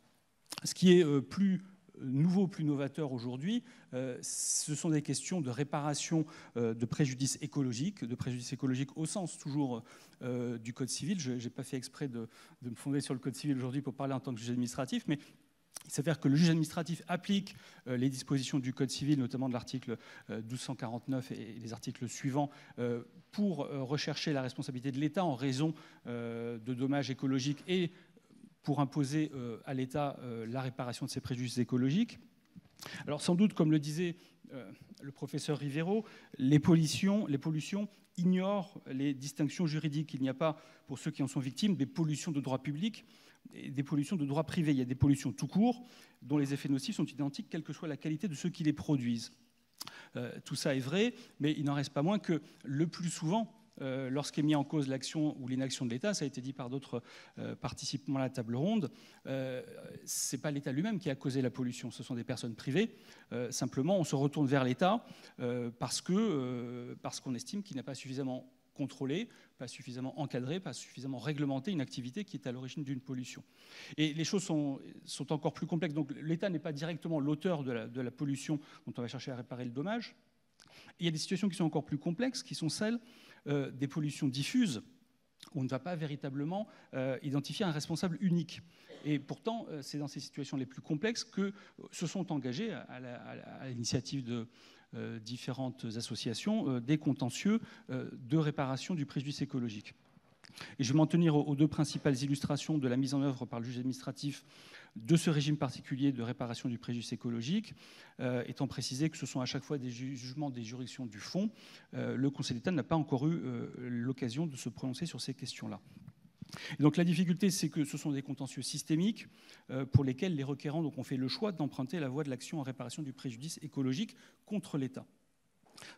Ce qui est plus nouveau, plus novateur aujourd'hui, ce sont des questions de réparation de préjudice écologique au sens toujours du Code civil. Je n'ai pas fait exprès de me fonder sur le Code civil aujourd'hui pour parler en tant que juge administratif, mais il s'avère que le juge administratif applique les dispositions du Code civil, notamment de l'article 1249 et les articles suivants, pour rechercher la responsabilité de l'État en raison de dommages écologiques et pour imposer à l'État la réparation de ces préjudices écologiques. Alors sans doute, comme le disait le professeur Rivero, les pollutions ignorent les distinctions juridiques. Il n'y a pas, pour ceux qui en sont victimes, des pollutions de droit public et des pollutions de droit privé. Il y a des pollutions tout court, dont les effets nocifs sont identiques, quelle que soit la qualité de ceux qui les produisent. Tout ça est vrai, mais il n'en reste pas moins que le plus souvent, lorsqu'est mis en cause l'action ou l'inaction de l'État, ça a été dit par d'autres participants à la table ronde, ce n'est pas l'État lui-même qui a causé la pollution, ce sont des personnes privées. Simplement, on se retourne vers l'État parce qu'on estime qu'il n'a pas suffisamment contrôler, pas suffisamment encadrer, pas suffisamment réglementer une activité qui est à l'origine d'une pollution. Et les choses sont encore plus complexes. Donc l'État n'est pas directement l'auteur de la pollution dont on va chercher à réparer le dommage. Et il y a des situations qui sont encore plus complexes, qui sont celles des pollutions diffuses, où on ne va pas véritablement identifier un responsable unique. Et pourtant, c'est dans ces situations les plus complexes que se sont engagés, à l'initiative de différentes associations, des contentieux de réparation du préjudice écologique. Et je vais m'en tenir aux deux principales illustrations de la mise en œuvre par le juge administratif de ce régime particulier de réparation du préjudice écologique, étant précisé que ce sont à chaque fois des jugements des juridictions du fond. Le Conseil d'État n'a pas encore eu l'occasion de se prononcer sur ces questions-là. Et donc la difficulté, c'est que ce sont des contentieux systémiques pour lesquels les requérants ont fait le choix d'emprunter la voie de l'action en réparation du préjudice écologique contre l'État.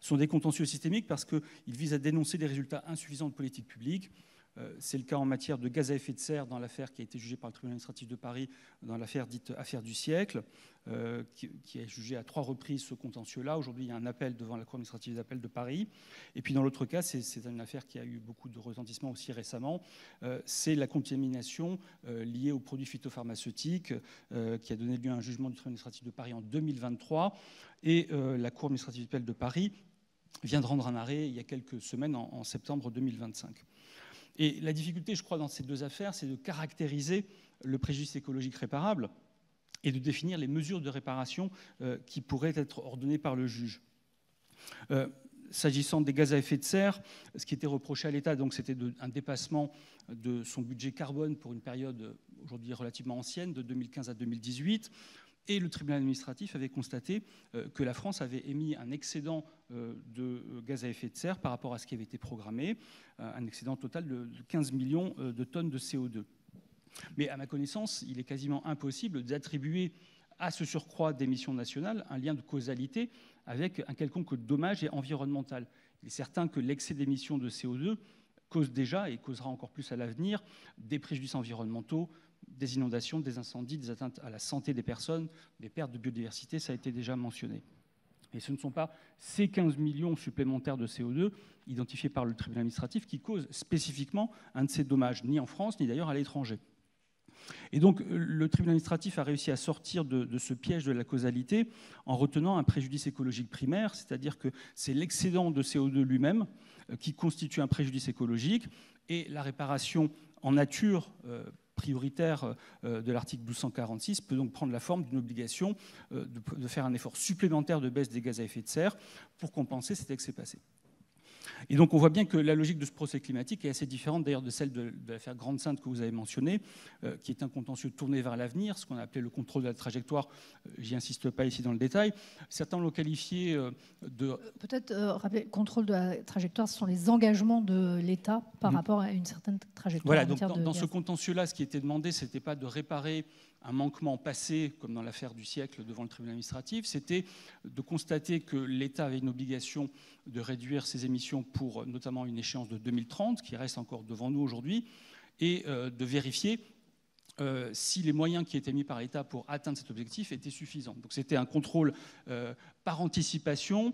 Ce sont des contentieux systémiques parce qu'ils visent à dénoncer des résultats insuffisants de politique publique. C'est le cas en matière de gaz à effet de serre dans l'affaire qui a été jugée par le tribunal administratif de Paris, dans l'affaire dite affaire du siècle, qui a jugé à 3 reprises ce contentieux-là. Aujourd'hui, il y a un appel devant la Cour administrative d'appel de Paris. Et puis dans l'autre cas, c'est une affaire qui a eu beaucoup de retentissement aussi récemment. C'est la contamination liée aux produits phytopharmaceutiques qui a donné lieu à un jugement du tribunal administratif de Paris en 2023. Et la Cour administrative d'appel de Paris vient de rendre un arrêt il y a quelques semaines, en septembre 2025. Et la difficulté, je crois, dans ces deux affaires, c'est de caractériser le préjudice écologique réparable et de définir les mesures de réparation qui pourraient être ordonnées par le juge. S'agissant des gaz à effet de serre, ce qui était reproché à l'État, donc, c'était un dépassement de son budget carbone pour une période aujourd'hui relativement ancienne, de 2015 à 2018. Et le tribunal administratif avait constaté que la France avait émis un excédent de gaz à effet de serre par rapport à ce qui avait été programmé, un excédent total de 15 millions de tonnes de CO2. Mais à ma connaissance, il est quasiment impossible d'attribuer à ce surcroît d'émissions nationales un lien de causalité avec un quelconque dommage environnemental. Il est certain que l'excès d'émissions de CO2 cause déjà, et causera encore plus à l'avenir, des préjudices environnementaux, des inondations, des incendies, des atteintes à la santé des personnes, des pertes de biodiversité, ça a été déjà mentionné. Et ce ne sont pas ces 15 millions supplémentaires de CO2 identifiés par le tribunal administratif qui causent spécifiquement un de ces dommages, ni en France, ni d'ailleurs à l'étranger. Et donc le tribunal administratif a réussi à sortir de ce piège de la causalité en retenant un préjudice écologique primaire, c'est-à-dire que c'est l'excédent de CO2 lui-même qui constitue un préjudice écologique, et la réparation en nature prioritaire de l'article 1246 peut donc prendre la forme d'une obligation de faire un effort supplémentaire de baisse des gaz à effet de serre pour compenser cet excès passé. Et donc on voit bien que la logique de ce procès climatique est assez différente d'ailleurs de celle de l'affaire Grande-Synthe que vous avez mentionnée, qui est un contentieux tourné vers l'avenir, ce qu'on a appelé le contrôle de la trajectoire. J'y insiste pas ici dans le détail. Certains l'ont qualifié de... Peut-être rappeler, contrôle de la trajectoire, ce sont les engagements de l'État par rapport à une certaine trajectoire. Voilà, donc dans ce contentieux-là, ce qui était demandé, ce n'était pas de réparer un manquement passé, comme dans l'affaire du siècle devant le tribunal administratif, c'était de constater que l'État avait une obligation de réduire ses émissions pour notamment une échéance de 2030, qui reste encore devant nous aujourd'hui, et de vérifier si les moyens qui étaient mis par l'État pour atteindre cet objectif étaient suffisants. Donc c'était un contrôle par anticipation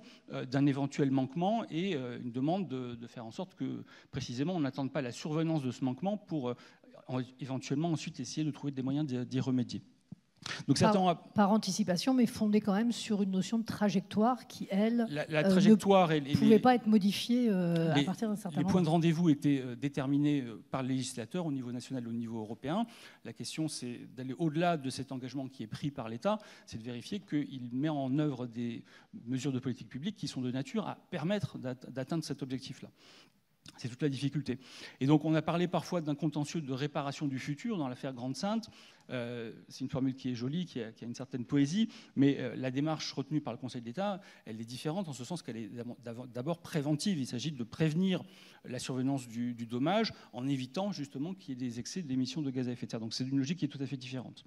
d'un éventuel manquement et une demande de faire en sorte que, précisément, on n'attende pas la survenance de ce manquement pour éventuellement ensuite essayer de trouver des moyens d'y remédier. Donc, par anticipation, mais fondée quand même sur une notion de trajectoire qui, elle, la trajectoire ne pouvait pas être modifiée à partir d'un certain moment. Les points de rendez-vous étaient déterminés par le législateur au niveau national et au niveau européen. La question, c'est d'aller au-delà de cet engagement qui est pris par l'État, c'est de vérifier qu'il met en œuvre des mesures de politique publique qui sont de nature à permettre d'atteindre cet objectif-là. C'est toute la difficulté. Et donc on a parlé parfois d'un contentieux de réparation du futur dans l'affaire Grande-Synthe. C'est une formule qui est jolie, qui a une certaine poésie, mais la démarche retenue par le Conseil d'État, elle est différente en ce sens qu'elle est d'abord préventive. Il s'agit de prévenir la survenance du dommage en évitant justement qu'il y ait des excès d'émissions de gaz à effet de serre. Donc c'est une logique qui est tout à fait différente.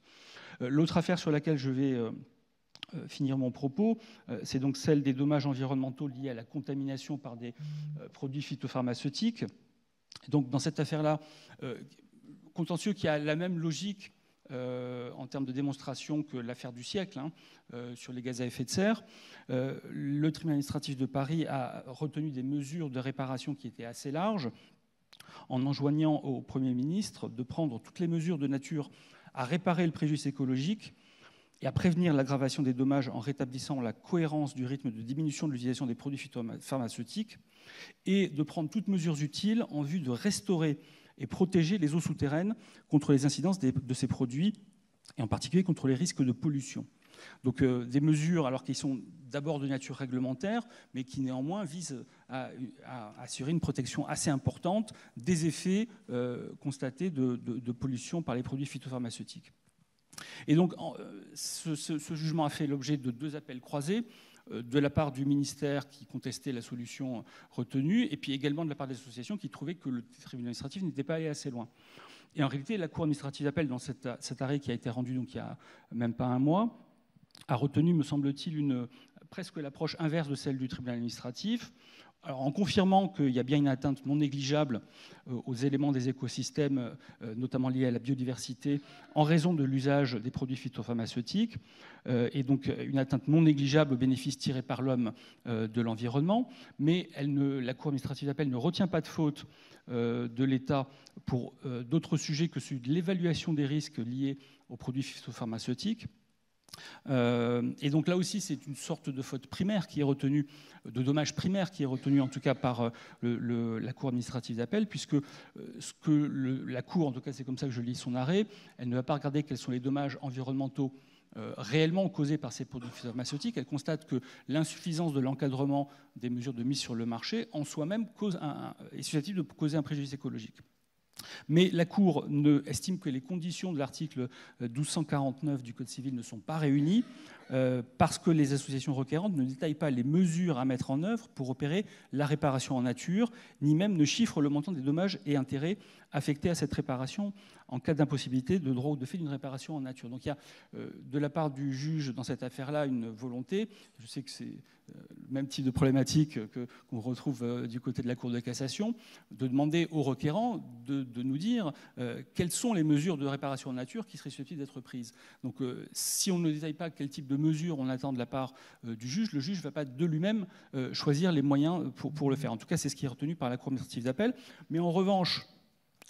L'autre affaire sur laquelle je vais finir mon propos, c'est donc celle des dommages environnementaux liés à la contamination par des produits phytopharmaceutiques. Donc dans cette affaire-là, contentieux qui a la même logique en termes de démonstration que l'affaire du siècle sur les gaz à effet de serre. Le tribunal administratif de Paris a retenu des mesures de réparation qui étaient assez larges, en enjoignant au Premier ministre de prendre toutes les mesures de nature à réparer le préjudice écologique et à prévenir l'aggravation des dommages en rétablissant la cohérence du rythme de diminution de l'utilisation des produits phytopharmaceutiques, et de prendre toutes mesures utiles en vue de restaurer et protéger les eaux souterraines contre les incidences de ces produits, et en particulier contre les risques de pollution. Donc des mesures, alors qu'ils sont d'abord de nature réglementaire, mais qui néanmoins visent à assurer une protection assez importante des effets constatés de pollution par les produits phytopharmaceutiques. Et donc ce jugement a fait l'objet de 2 appels croisés, de la part du ministère qui contestait la solution retenue, et puis également de la part des associations qui trouvaient que le tribunal administratif n'était pas allé assez loin. Et en réalité, la Cour administrative d'appel, dans cet arrêt qui a été rendu donc il n'y a même pas un mois, a retenu, me semble-t-il, presque l'approche inverse de celle du tribunal administratif. Alors, en confirmant qu'il y a bien une atteinte non négligeable aux éléments des écosystèmes, notamment liés à la biodiversité, en raison de l'usage des produits phytopharmaceutiques, et donc une atteinte non négligeable aux bénéfices tirés par l'homme de l'environnement, mais la Cour administrative d'appel ne retient pas de faute de l'État pour d'autres sujets que celui de l'évaluation des risques liés aux produits phytopharmaceutiques. Et donc là aussi, c'est une sorte de faute primaire qui est retenue, de dommage primaire qui est retenu en tout cas par la Cour administrative d'appel, puisque la Cour, en tout cas c'est comme ça que je lis son arrêt, elle ne va pas regarder quels sont les dommages environnementaux réellement causés par ces produits phytopharmaceutiques. Elle constate que l'insuffisance de l'encadrement des mesures de mise sur le marché en soi-même est susceptible de causer un préjudice écologique. Mais la Cour estime que les conditions de l'article 1249 du Code civil ne sont pas réunies parce que les associations requérantes ne détaillent pas les mesures à mettre en œuvre pour opérer la réparation en nature, ni même ne chiffrent le montant des dommages et intérêts affectés à cette réparation en cas d'impossibilité de droit ou de fait d'une réparation en nature. Donc il y a de la part du juge dans cette affaire-là une volonté, je sais que c'est le même type de problématique qu'on retrouve du côté de la Cour de cassation, de demander aux requérants de nous dire quelles sont les mesures de réparation en nature qui seraient susceptibles d'être prises. Donc si on ne détaille pas quel type de mesures on attend de la part du juge, le juge ne va pas de lui-même choisir les moyens pour le faire. En tout cas, c'est ce qui est retenu par la Cour administrative d'appel. Mais en revanche,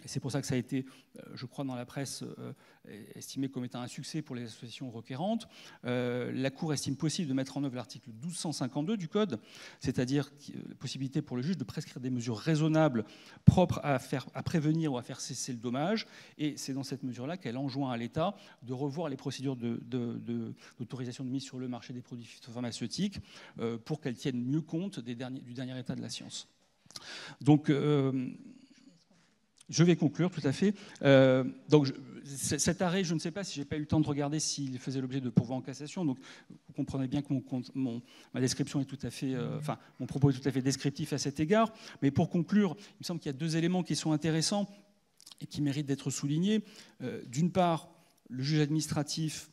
et c'est pour ça que ça a été, je crois, dans la presse, estimé comme étant un succès pour les associations requérantes. La Cour estime possible de mettre en œuvre l'article 1252 du Code, c'est-à-dire la possibilité pour le juge de prescrire des mesures raisonnables propres à prévenir ou à faire cesser le dommage. Et c'est dans cette mesure-là qu'elle enjoint à l'État de revoir les procédures d'autorisation de mise sur le marché des produits phytopharmaceutiques pour qu'elles tiennent mieux compte du dernier état de la science. Donc, je vais conclure, tout à fait. Donc, cet arrêt, je ne sais pas si je n'ai pas eu le temps de regarder s'il faisait l'objet de pourvoi en cassation. Donc, vous comprenez bien que ma description est tout à fait, mon propos est tout à fait descriptif à cet égard. Mais pour conclure, il me semble qu'il y a 2 éléments qui sont intéressants et qui méritent d'être soulignés. D'une part, le juge administratif,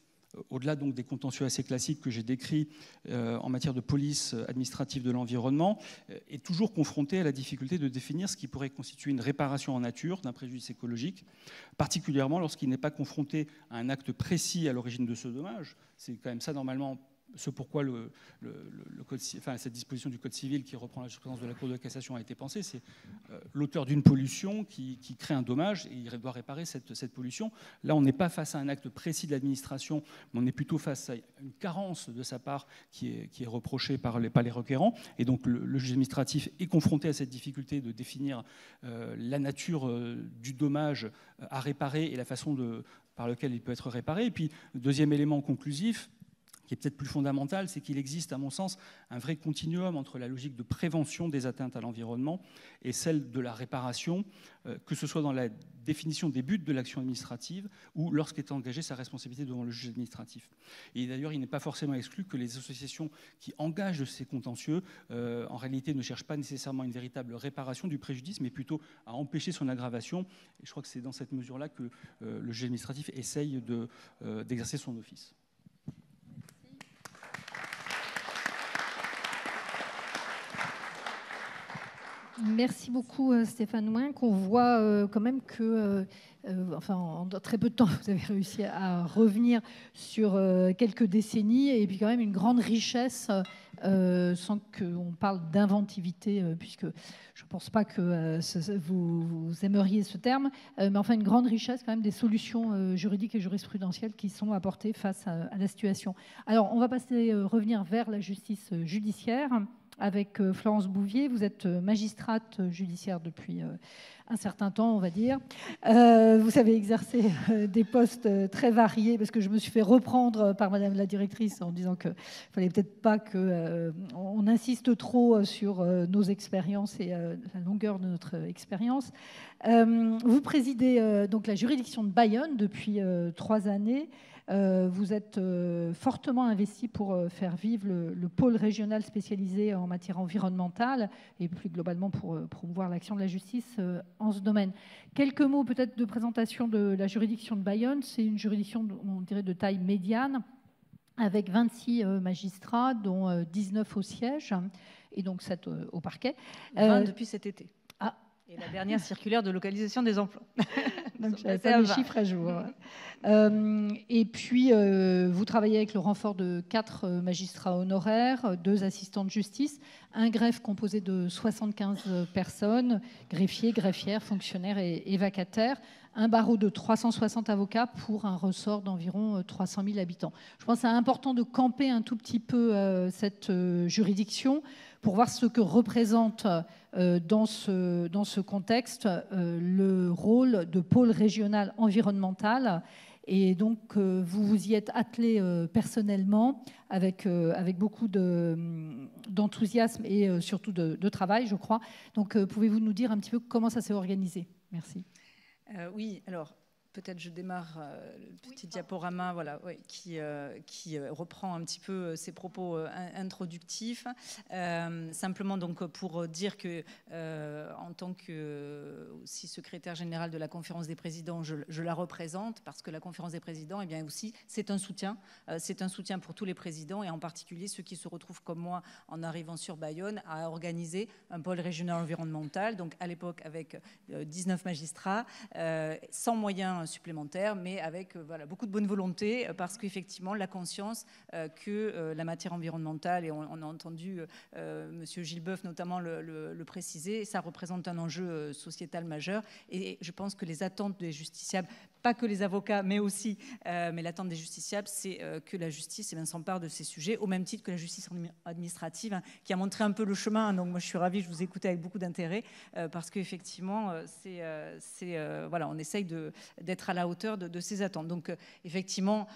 au-delà donc des contentieux assez classiques que j'ai décrits en matière de police administrative de l'environnement, est toujours confronté à la difficulté de définir ce qui pourrait constituer une réparation en nature d'un préjudice écologique, particulièrement lorsqu'il n'est pas confronté à un acte précis à l'origine de ce dommage. C'est quand même ça normalement ce pourquoi cette disposition du Code civil qui reprend la jurisprudence de la Cour de cassation a été pensée. C'est l'auteur d'une pollution qui crée un dommage et il doit réparer cette pollution. Là, on n'est pas face à un acte précis de l'administration, mais on est plutôt face à une carence de sa part qui est reprochée par les requérants. Et donc, le juge administratif est confronté à cette difficulté de définir la nature du dommage à réparer et la façon par laquelle il peut être réparé. Et puis, deuxième élément conclusif, qui est peut-être plus fondamental, c'est qu'il existe, à mon sens, un vrai continuum entre la logique de prévention des atteintes à l'environnement et celle de la réparation, que ce soit dans la définition des buts de l'action administrative ou lorsqu'est engagée sa responsabilité devant le juge administratif. Et d'ailleurs, il n'est pas forcément exclu que les associations qui engagent ces contentieux, en réalité, ne cherchent pas nécessairement une véritable réparation du préjudice, mais plutôt à empêcher son aggravation. Et je crois que c'est dans cette mesure-là que le juge administratif essaye d'exercer son office. Merci beaucoup Stéphane Ouinc. On voit quand même que, en très peu de temps, vous avez réussi à revenir sur quelques décennies et puis quand même une grande richesse, sans qu'on parle d'inventivité, puisque je ne pense pas que vous aimeriez ce terme, mais enfin une grande richesse quand même des solutions juridiques et jurisprudentielles qui sont apportées face à la situation. Alors on va revenir vers la justice judiciaire. Avec Florence Bouvier, vous êtes magistrate judiciaire depuis un certain temps, on va dire. Vous avez exercé des postes très variés, parce que je me suis fait reprendre par Madame la directrice en disant qu'il ne fallait peut-être pas qu'on insiste trop sur nos expériences et la longueur de notre expérience. Vous présidez donc la juridiction de Bayonne depuis 3 années. Vous êtes fortement investi pour faire vivre le pôle régional spécialisé en matière environnementale et plus globalement pour promouvoir l'action de la justice en ce domaine. Quelques mots peut-être de présentation de la juridiction de Bayonne. C'est une juridiction, on dirait, de taille médiane, avec 26 magistrats, dont 19 au siège et donc 7 au parquet. 20 depuis cet été. Ah. Et la dernière circulaire de localisation des emplois. Donc, je n'avais pas les chiffres à jour. Et puis, vous travaillez avec le renfort de 4 magistrats honoraires, 2 assistants de justice, un greffe composé de 75 personnes, greffiers, greffières, fonctionnaires et vacataires, un barreau de 360 avocats pour un ressort d'environ 300 000 habitants. Je pense que c'est important de camper un tout petit peu cette juridiction pour voir ce que représente dans ce contexte le rôle de pôle régional environnemental. Et donc, vous vous y êtes attelé personnellement avec beaucoup d'enthousiasme et surtout de travail, je crois. Donc, pouvez-vous nous dire un petit peu comment ça s'est organisé? Merci. Oui, alors... Peut-être je démarre le petit diaporama qui reprend un petit peu ces propos introductifs. Simplement donc pour dire que en tant que aussi secrétaire général de la conférence des présidents, je la représente parce que la conférence des présidents, eh bien aussi, c'est un soutien pour tous les présidents et en particulier ceux qui se retrouvent comme moi en arrivant sur Bayonne à organiser un pôle régional environnemental. Donc à l'époque avec 19 magistrats, sans moyens supplémentaires, mais avec beaucoup de bonne volonté, parce qu'effectivement, la conscience que la matière environnementale, et on a entendu Monsieur Gilbeuf notamment le préciser, ça représente un enjeu sociétal majeur. Et je pense que les attentes des justiciables, pas que les avocats, mais aussi, mais l'attente des justiciables, c'est que la justice s'empare de ces sujets, au même titre que la justice administrative, hein, qui a montré un peu le chemin. Donc moi, je suis ravie, je vous écoutais avec beaucoup d'intérêt, parce qu'effectivement, on essaye d'être à la hauteur de ces attentes. Donc effectivement,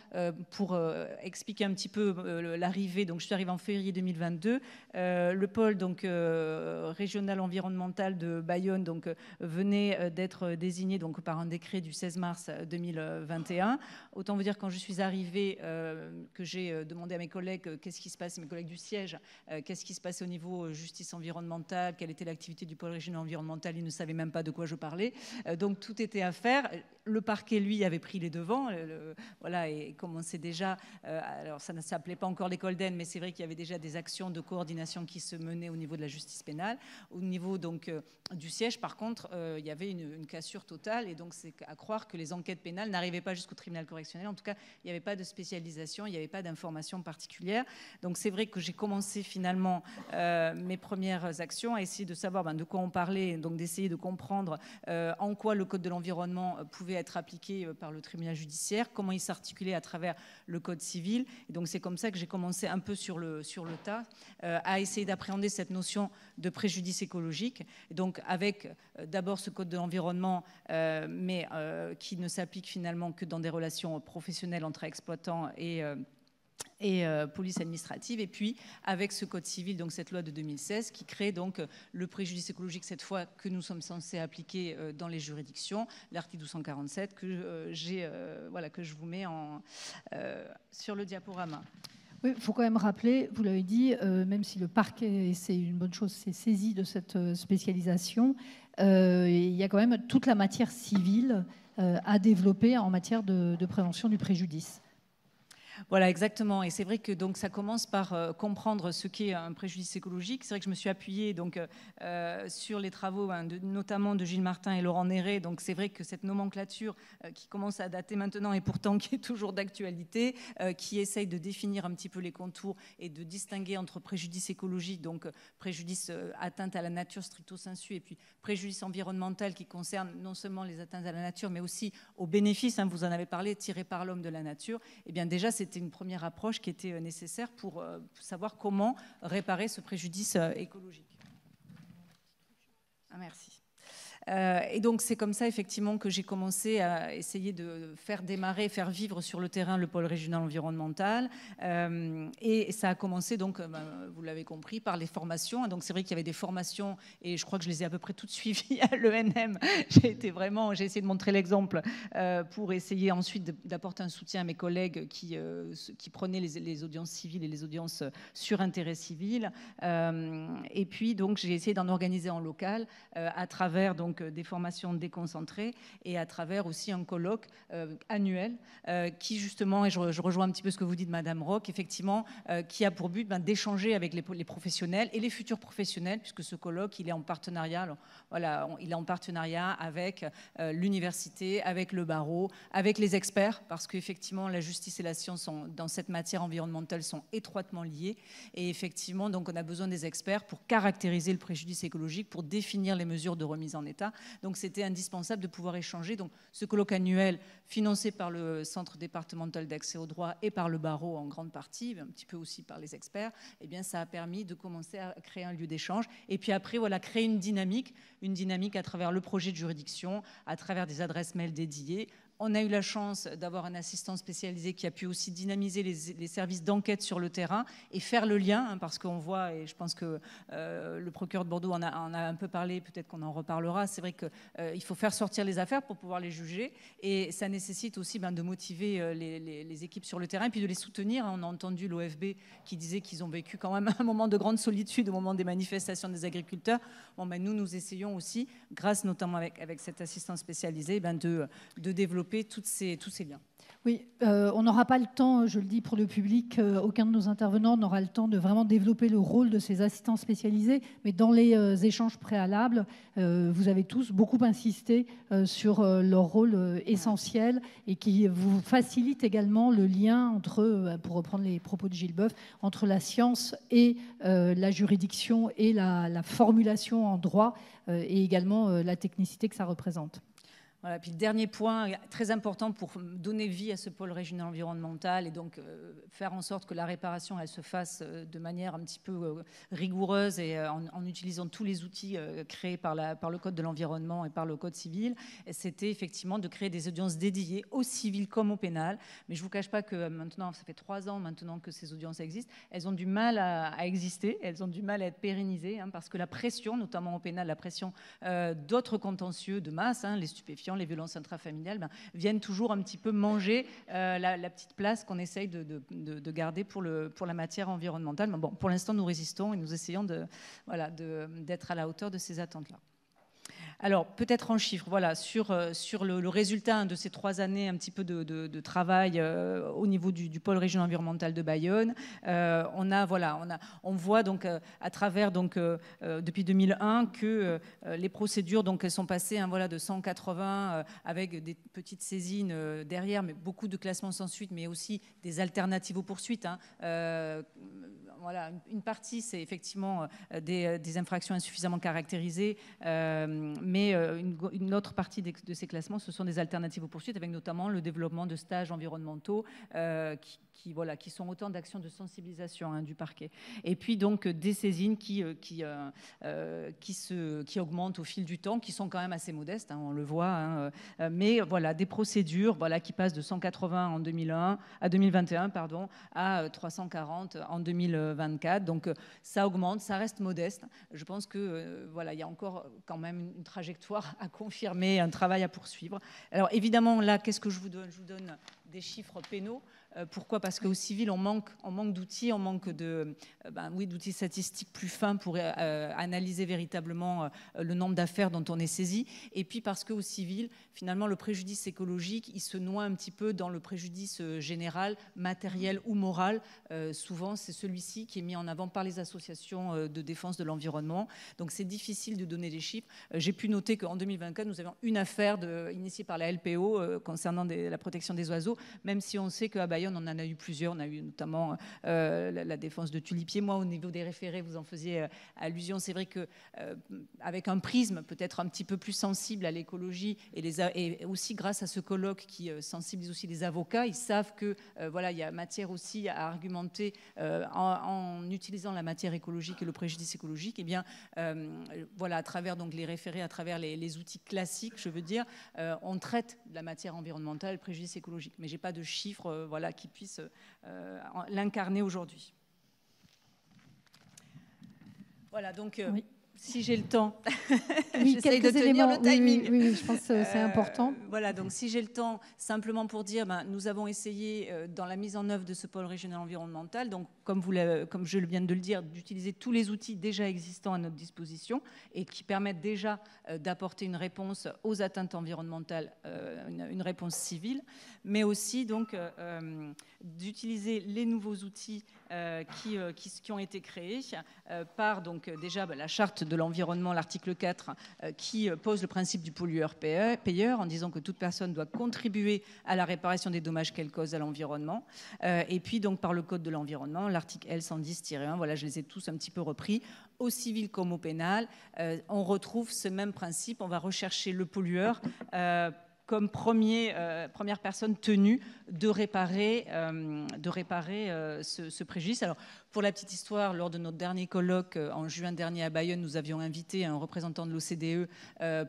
pour expliquer un petit peu l'arrivée, donc je suis arrivée en février 2022, le pôle donc régional environnemental de Bayonne donc venait d'être désigné donc par un décret du 16 mars 2021. Autant vous dire, quand je suis arrivée, que j'ai demandé à mes collègues qu'est-ce qui se passe, mes collègues du siège, qu'est-ce qui se passait au niveau justice environnementale, quelle était l'activité du pôle régional environnemental, ils ne savaient même pas de quoi je parlais. Donc tout était à faire. Le parquet, lui, avait pris les devants, et commençait déjà, alors ça ne s'appelait pas encore l'école d'Aisne, mais c'est vrai qu'il y avait déjà des actions de coordination qui se menaient au niveau de la justice pénale. Au niveau donc du siège, par contre, il y avait une cassure totale, et donc c'est à croire que les enquêtes pénales n'arrivaient pas jusqu'au tribunal correctionnel. En tout cas, il n'y avait pas de spécialisation, il n'y avait pas d'information particulière. Donc c'est vrai que j'ai commencé finalement mes premières actions à essayer de savoir de quoi on parlait, donc d'essayer de comprendre en quoi le code de l'environnement pouvait être appliqué par le tribunal judiciaire, comment il s'articulait à travers le code civil. Et donc c'est comme ça que j'ai commencé un peu sur le tas à essayer d'appréhender cette notion de préjudice écologique. Et donc avec d'abord ce code de l'environnement, mais qui ne s'applique finalement que dans des relations professionnelles entre exploitants et police administrative, et puis avec ce code civil, donc cette loi de 2016 qui crée donc le préjudice écologique, cette fois que nous sommes censés appliquer dans les juridictions, l'article 1247 que je vous mets sur le diaporama. Oui, il faut quand même rappeler, vous l'avez dit, même si le parquet, et c'est une bonne chose, s'est saisi de cette spécialisation, il y a quand même toute la matière civile à développer en matière de prévention du préjudice. Voilà, exactement. Et c'est vrai que donc ça commence par comprendre ce qu'est un préjudice écologique. C'est vrai que je me suis appuyée donc sur les travaux notamment de Gilles Martin et Laurent Néret. Donc c'est vrai que cette nomenclature qui commence à dater maintenant et pourtant qui est toujours d'actualité, qui essaye de définir un petit peu les contours et de distinguer entre préjudice écologique, donc préjudice atteinte à la nature stricto sensu, et puis préjudice environnemental qui concerne non seulement les atteintes à la nature, mais aussi aux bénéfices, vous en avez parlé, tirés par l'homme de la nature. Eh bien déjà, c'était une première approche qui était nécessaire pour savoir comment réparer ce préjudice écologique. Ah, merci. Et donc c'est comme ça effectivement que j'ai commencé à essayer de faire démarrer, faire vivre sur le terrain le pôle régional environnemental. Et ça a commencé donc, vous l'avez compris, par les formations. Donc c'est vrai qu'il y avait des formations et je crois que je les ai à peu près toutes suivies à l'ENM. J'ai essayé de montrer l'exemple pour essayer ensuite d'apporter un soutien à mes collègues qui prenaient les audiences civiles et les audiences sur intérêt civil. Et puis donc j'ai essayé d'en organiser en local à travers donc des formations déconcentrées et à travers aussi un colloque annuel qui justement, et je rejoins un petit peu ce que vous dites Madame Roch, effectivement, qui a pour but d'échanger avec les professionnels et les futurs professionnels, puisque ce colloque, il est en partenariat, alors, voilà, il est en partenariat avec l'université, avec le barreau, avec les experts, parce qu'effectivement, la justice et la science dans cette matière environnementale sont étroitement liées. Et effectivement, donc on a besoin des experts pour caractériser le préjudice écologique, pour définir les mesures de remise en état. Donc c'était indispensable de pouvoir échanger. Donc ce colloque annuel financé par le Centre départemental d'accès au droit et par le barreau en grande partie, un petit peu aussi par les experts, eh bien ça a permis de commencer à créer un lieu d'échange. Et puis après, voilà, créer une dynamique à travers le projet de juridiction, à travers des adresses mail dédiées. On a eu la chance d'avoir un assistant spécialisé qui a pu aussi dynamiser les services d'enquête sur le terrain et faire le lien, parce qu'on voit, et je pense que le procureur de Bordeaux en a un peu parlé, peut-être qu'on en reparlera, c'est vrai qu'il faut faire sortir les affaires pour pouvoir les juger, et ça nécessite aussi de motiver les équipes sur le terrain et puis de les soutenir. On a entendu l'OFB qui disait qu'ils ont vécu quand même un moment de grande solitude au moment des manifestations des agriculteurs. Bon, nous essayons aussi, grâce notamment avec cet assistant spécialisé, de développer tous ces liens. Oui, on n'aura pas le temps, je le dis pour le public, aucun de nos intervenants n'aura le temps de vraiment développer le rôle de ces assistants spécialisés, mais dans les échanges préalables, vous avez tous beaucoup insisté sur leur rôle essentiel et qui vous facilite également le lien entre, pour reprendre les propos de Gilles Boeuf, entre la science et la juridiction et la formulation en droit et également la technicité que ça représente. Voilà, puis le dernier point très important pour donner vie à ce pôle régional environnemental et donc faire en sorte que la réparation elle se fasse de manière un petit peu rigoureuse et en utilisant tous les outils créés par le Code de l'environnement et par le Code civil, c'était effectivement de créer des audiences dédiées au civil comme au pénal. Mais je ne vous cache pas que maintenant, ça fait 3 ans maintenant que ces audiences existent, elles ont du mal à exister, elles ont du mal à être pérennisées, parce que la pression, notamment au pénal, la pression d'autres contentieux de masse, les stupéfiants, les violences intrafamiliales, viennent toujours un petit peu manger la petite place qu'on essaye de garder pour la matière environnementale. Mais bon, pour l'instant, nous résistons et nous essayons d'être à la hauteur de ces attentes-là. Alors, peut-être en chiffres, voilà, sur le résultat de ces 3 années un petit peu de travail au niveau du pôle régional environnemental de Bayonne, on voit donc à travers depuis 2001 que les procédures donc elles sont passées de 180 avec des petites saisines derrière, mais beaucoup de classements sans suite, mais aussi des alternatives aux poursuites. Voilà, une partie, c'est effectivement des infractions insuffisamment caractérisées, mais une autre partie de ces classements, ce sont des alternatives aux poursuites, avec notamment le développement de stages environnementaux qui sont autant d'actions de sensibilisation du parquet. Et puis donc des saisines qui augmentent au fil du temps, qui sont quand même assez modestes, on le voit, mais voilà, des procédures qui passent de 180 en 2021 à 340 en 2024. Donc ça augmente, ça reste modeste. Je pense que il y a encore quand même une trajectoire à confirmer, un travail à poursuivre. Alors évidemment là, qu'est-ce que je vous donne ? Je vous donne des chiffres pénaux. Pourquoi? Parce qu'au civil, on manque d'outils, on manque d'outils statistiques plus fins pour analyser véritablement le nombre d'affaires dont on est saisi. Et puis parce qu'au civil, finalement, le préjudice écologique, il se noie un petit peu dans le préjudice général, matériel ou moral. Souvent, c'est celui-ci qui est mis en avant par les associations de défense de l'environnement. Donc, c'est difficile de donner des chiffres. J'ai pu noter qu'en 2024, nous avions une affaire initiée par la LPO concernant la protection des oiseaux, même si on sait qu'à Bayonne, on en a eu plusieurs. On a eu notamment la défense de tulipiers. Moi, au niveau des référés, vous en faisiez allusion. C'est vrai qu'avec un prisme peut-être un petit peu plus sensible à l'écologie et aussi grâce à ce colloque qui sensibilise aussi les avocats, ils savent que voilà, il y a matière aussi à argumenter en utilisant la matière écologique et le préjudice écologique. Et bien, voilà, à travers donc les référés, à travers les outils classiques, je veux dire, on traite de la matière environnementale, le préjudice écologique. Mais j'ai pas de chiffres, voilà, qui puissent l'incarner aujourd'hui. Voilà, donc. Oui. Si j'ai le temps, oui, j'essaie de tenir le timing. Oui, je pense que c'est important. Voilà, donc si j'ai le temps, simplement pour dire, nous avons essayé dans la mise en œuvre de ce pôle régional environnemental, donc comme je viens de le dire, d'utiliser tous les outils déjà existants à notre disposition et qui permettent déjà d'apporter une réponse aux atteintes environnementales, une réponse civile, mais aussi donc d'utiliser les nouveaux outils qui ont été créés par donc déjà la charte de l'environnement, l'article 4, qui pose le principe du pollueur-payeur en disant que toute personne doit contribuer à la réparation des dommages qu'elle cause à l'environnement. Et puis donc par le code de l'environnement, l'article L110-1, voilà, je les ai tous un petit peu repris, au civil comme au pénal, on retrouve ce même principe, on va rechercher le pollueur comme première personne tenue de réparer ce préjudice. Alors, pour la petite histoire, lors de notre dernier colloque en juin dernier à Bayonne, nous avions invité un représentant de l'OCDE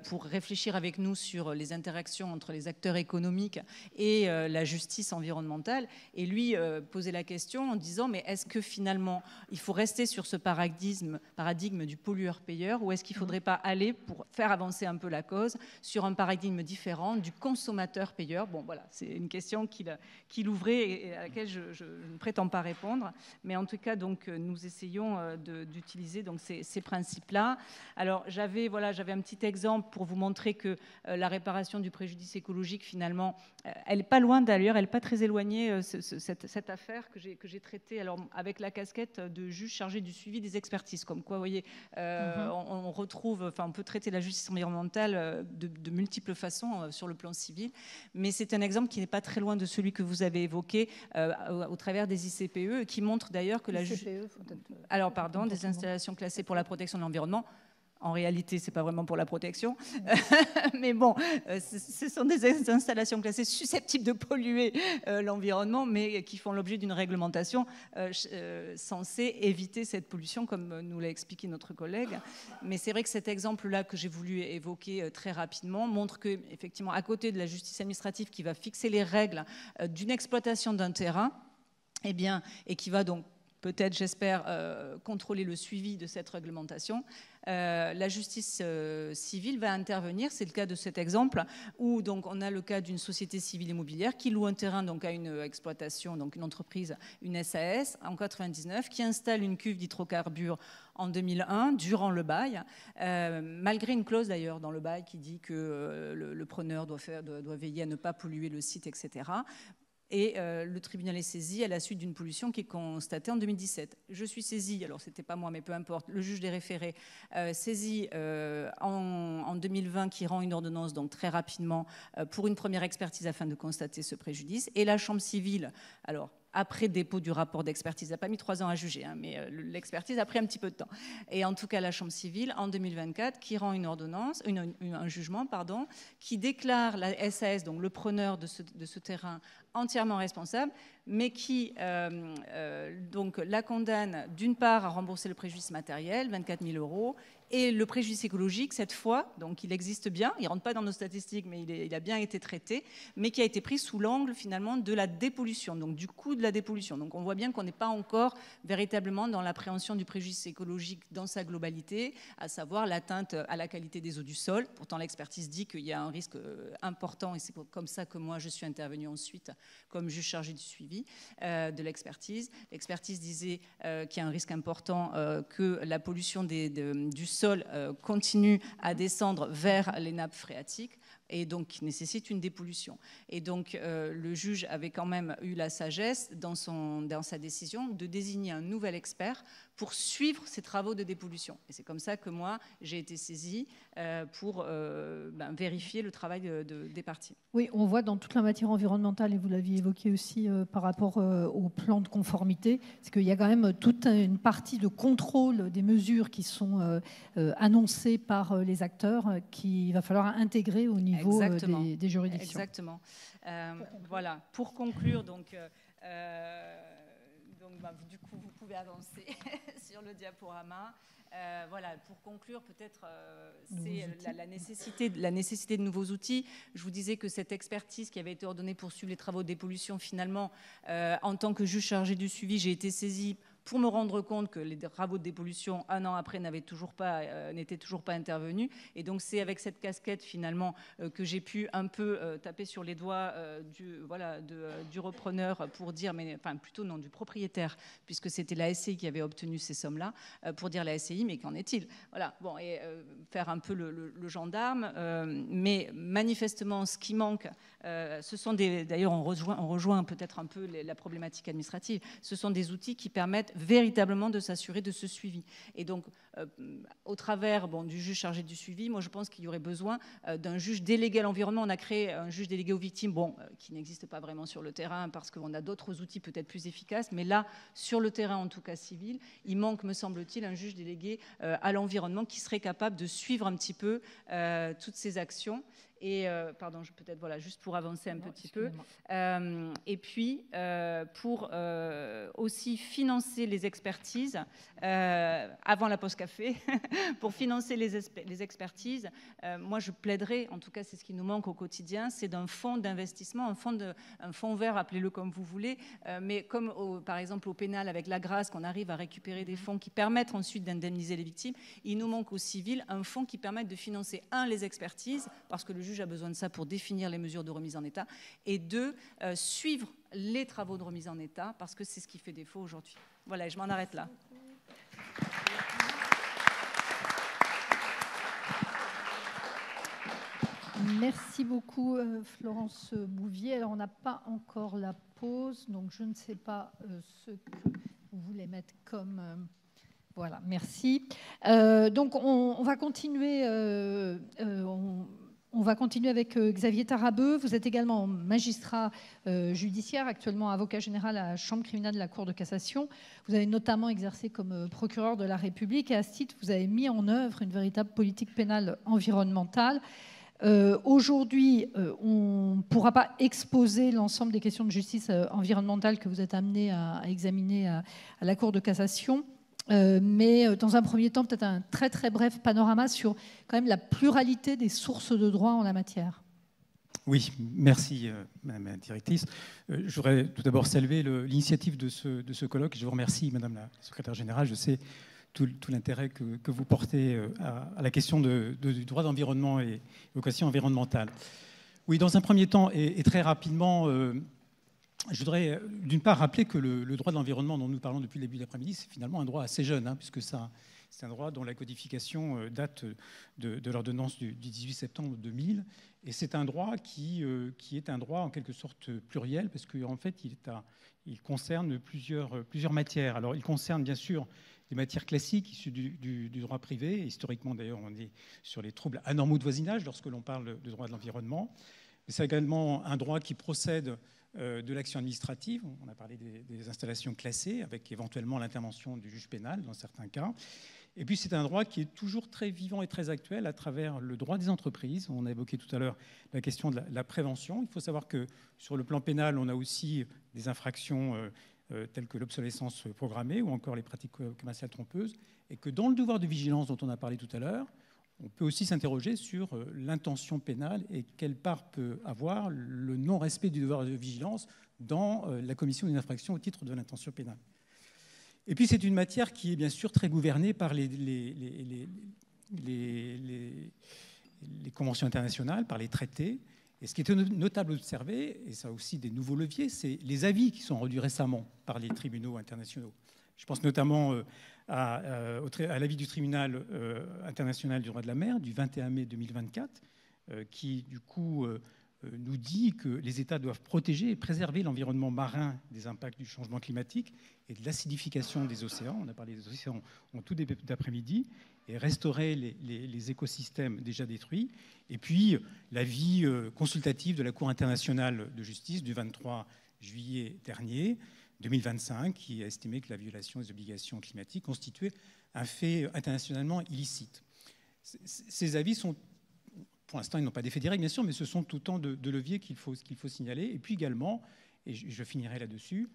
pour réfléchir avec nous sur les interactions entre les acteurs économiques et la justice environnementale. Et lui posait la question en disant, mais est-ce que finalement, il faut rester sur ce paradigme du pollueur-payeur, ou est-ce qu'il ne faudrait pas aller, pour faire avancer un peu la cause, sur un paradigme différent du consommateur-payeur? Bon, voilà, c'est une question qu'il ouvrait et à laquelle je ne prétends pas répondre. Mais en tout cas, donc, nous essayons d'utiliser donc, ces principes-là. Alors, j'avais un petit exemple pour vous montrer que la réparation du préjudice écologique, finalement, elle n'est pas loin d'ailleurs, elle n'est pas très éloignée, cette affaire que j'ai traitée alors, avec la casquette de juge chargé du suivi des expertises. Comme quoi, vous voyez, on retrouve, enfin, on peut traiter la justice environnementale de multiples façons sur le plan civil, mais c'est un exemple qui n'est pas très loin de celui que vous avez évoqué au travers des ICPE, qui montre d'ailleurs que la des installations classées pour la protection de l'environnement. En réalité, ce n'est pas vraiment pour la protection. Mais bon, ce sont des installations classées susceptibles de polluer l'environnement, mais qui font l'objet d'une réglementation censée éviter cette pollution, comme nous l'a expliqué notre collègue. Mais c'est vrai que cet exemple-là que j'ai voulu évoquer très rapidement montre qu'effectivement, à côté de la justice administrative qui va fixer les règles d'une exploitation d'un terrain, eh bien, et qui va donc peut-être, j'espère, contrôler le suivi de cette réglementation, la justice civile va intervenir. C'est le cas de cet exemple où donc, on a le cas d'une société civile immobilière qui loue un terrain donc, à une exploitation, donc une entreprise, une SAS, en 1999, qui installe une cuve d'hydrocarbures en 2001, durant le bail, malgré une clause d'ailleurs dans le bail qui dit que le preneur doit veiller à ne pas polluer le site, etc. Et le tribunal est saisi à la suite d'une pollution qui est constatée en 2017. Je suis saisie, alors c'était pas moi, mais peu importe, le juge des référés saisi en 2020 qui rend une ordonnance donc très rapidement pour une première expertise afin de constater ce préjudice. Et la chambre civile, alors après dépôt du rapport d'expertise, ça n'a pas mis 3 ans à juger, hein, mais l'expertise a pris un petit peu de temps. Et en tout cas, la chambre civile, en 2024, qui rend une ordonnance, un jugement, pardon, qui déclare la SAS, donc le preneur de ce terrain, entièrement responsable, mais qui donc la condamne d'une part à rembourser le préjudice matériel, 24 000 €, et le préjudice écologique, cette fois, donc il existe bien, il ne rentre pas dans nos statistiques, mais il a bien été traité, mais qui a été pris sous l'angle finalement de la dépollution, donc du coût de la dépollution. Donc on voit bien qu'on n'est pas encore véritablement dans l'appréhension du préjudice écologique dans sa globalité, à savoir l'atteinte à la qualité des eaux du sol. Pourtant l'expertise dit qu'il y a un risque important, et c'est comme ça que moi je suis intervenue ensuite comme juge chargé du suivi de l'expertise. L'expertise disait qu'il y a un risque important que la pollution du sol continue à descendre vers les nappes phréatiques, et donc qui nécessite une dépollution. Et donc le juge avait quand même eu la sagesse dans sa décision de désigner un nouvel expert pour suivre ces travaux de dépollution. Et c'est comme ça que moi, j'ai été saisie pour vérifier le travail des parties. Oui, on voit dans toute la matière environnementale, et vous l'aviez évoqué aussi par rapport au plan de conformité, c'est qu'il y a quand même toute une partie de contrôle des mesures qui sont annoncées par les acteurs qu'il va falloir intégrer au niveau des juridictions. Exactement. Voilà, pour conclure, donc du coup, vous pouvez avancer sur le diaporama. Voilà, pour conclure, peut-être, c'est la nécessité de nouveaux outils. Je vous disais que cette expertise qui avait été ordonnée pour suivre les travaux de dépollution, finalement, en tant que juge chargé du suivi, j'ai été saisie pour me rendre compte que les travaux de dépollution, un an après, n'étaient toujours pas intervenus. Et donc, c'est avec cette casquette, finalement, que j'ai pu un peu taper sur les doigts du repreneur pour dire, enfin, plutôt non, du propriétaire, puisque c'était la SCI qui avait obtenu ces sommes-là, pour dire la SCI, mais qu'en est-il? Voilà, bon, et faire un peu le gendarme. Mais manifestement, ce qui manque, ce sont d'ailleurs, on rejoint peut-être un peu la problématique administrative, ce sont des outils qui permettent véritablement de s'assurer de ce suivi. Et donc, au travers du juge chargé du suivi, moi je pense qu'il y aurait besoin d'un juge délégué à l'environnement. On a créé un juge délégué aux victimes, qui n'existe pas vraiment sur le terrain parce qu'on a d'autres outils peut-être plus efficaces, mais là, sur le terrain en tout cas civil, il manque, me semble-t-il, un juge délégué à l'environnement qui serait capable de suivre un petit peu toutes ces actions. Et, pardon, peut-être, voilà, juste pour avancer un petit peu. Et puis, pour aussi financer les expertises, avant la pause café, pour financer les expertises, moi, je plaiderais, en tout cas, c'est ce qui nous manque au quotidien, c'est d'un fonds d'investissement, un fonds vert, appelez-le comme vous voulez, mais comme, par exemple, au pénal, avec la grâce, qu'on arrive à récupérer des fonds qui permettent ensuite d'indemniser les victimes, il nous manque au civil un fonds qui permette de financer, les expertises, parce que le juge a besoin de ça pour définir les mesures de remise en état, et deux, suivre les travaux de remise en état, parce que c'est ce qui fait défaut aujourd'hui. Voilà, je m'en arrête là. Merci beaucoup, Florence Bouvier. Alors, on n'a pas encore la pause, donc je ne sais pas ce que vous voulez mettre comme... Voilà, merci. Donc, on va continuer... On va continuer avec Xavier Tarabeu. Vous êtes également magistrat judiciaire, actuellement avocat général à la Chambre criminelle de la Cour de cassation. Vous avez notamment exercé comme procureur de la République et à ce titre, vous avez mis en œuvre une véritable politique pénale environnementale. Aujourd'hui, on ne pourra pas exposer l'ensemble des questions de justice environnementale que vous êtes amené à examiner à la Cour de cassation. Mais dans un premier temps, peut-être un très très bref panorama sur quand même la pluralité des sources de droit en la matière. Oui, merci Madame la directrice. Je voudrais tout d'abord saluer l'initiative de ce colloque. Je vous remercie Madame la secrétaire générale. Je sais tout l'intérêt que vous portez à la question du droit d'environnement et aux questions environnementales. Oui, dans un premier temps et très rapidement... je voudrais d'une part rappeler que le droit de l'environnement dont nous parlons depuis le début de l'après-midi, c'est finalement un droit assez jeune, puisque c'est un droit dont la codification date de l'ordonnance du 18 septembre 2000. Et c'est un droit qui est un droit en quelque sorte pluriel, parce qu'en fait, il concerne plusieurs matières. Alors, il concerne bien sûr des matières classiques issues du droit privé. Historiquement, d'ailleurs, on est sur les troubles anormaux de voisinage lorsque l'on parle de droit de l'environnement. Mais c'est également un droit qui procède de l'action administrative. On a parlé des installations classées, avec éventuellement l'intervention du juge pénal dans certains cas. Et puis c'est un droit qui est toujours très vivant et très actuel à travers le droit des entreprises. On a évoqué tout à l'heure la question de la prévention. Il faut savoir que sur le plan pénal, on a aussi des infractions telles que l'obsolescence programmée ou encore les pratiques commerciales trompeuses. Et que dans le devoir de vigilance dont on a parlé tout à l'heure, on peut aussi s'interroger sur l'intention pénale et quelle part peut avoir le non-respect du devoir de vigilance dans la commission d'une infraction au titre de l'intention pénale. Et puis c'est une matière qui est bien sûr très gouvernée par les conventions internationales, par les traités. Et ce qui est notable d'observer, et ça a aussi des nouveaux leviers, c'est les avis qui sont rendus récemment par les tribunaux internationaux. Je pense notamment à l'avis du tribunal international du droit de la mer du 21 mai 2024, qui du coup nous dit que les États doivent protéger et préserver l'environnement marin des impacts du changement climatique et de l'acidification des océans. On a parlé des océans en tout début d'après-midi, et restaurer les écosystèmes déjà détruits. Et puis l'avis consultatif de la Cour internationale de justice du 23 juillet dernier, 2025, qui a estimé que la violation des obligations climatiques constituait un fait internationalement illicite. Ces avis sont, pour l'instant, ils n'ont pas d'effet direct, bien sûr, mais ce sont autant de leviers qu'il faut signaler. Et puis également, et je finirai là-dessus,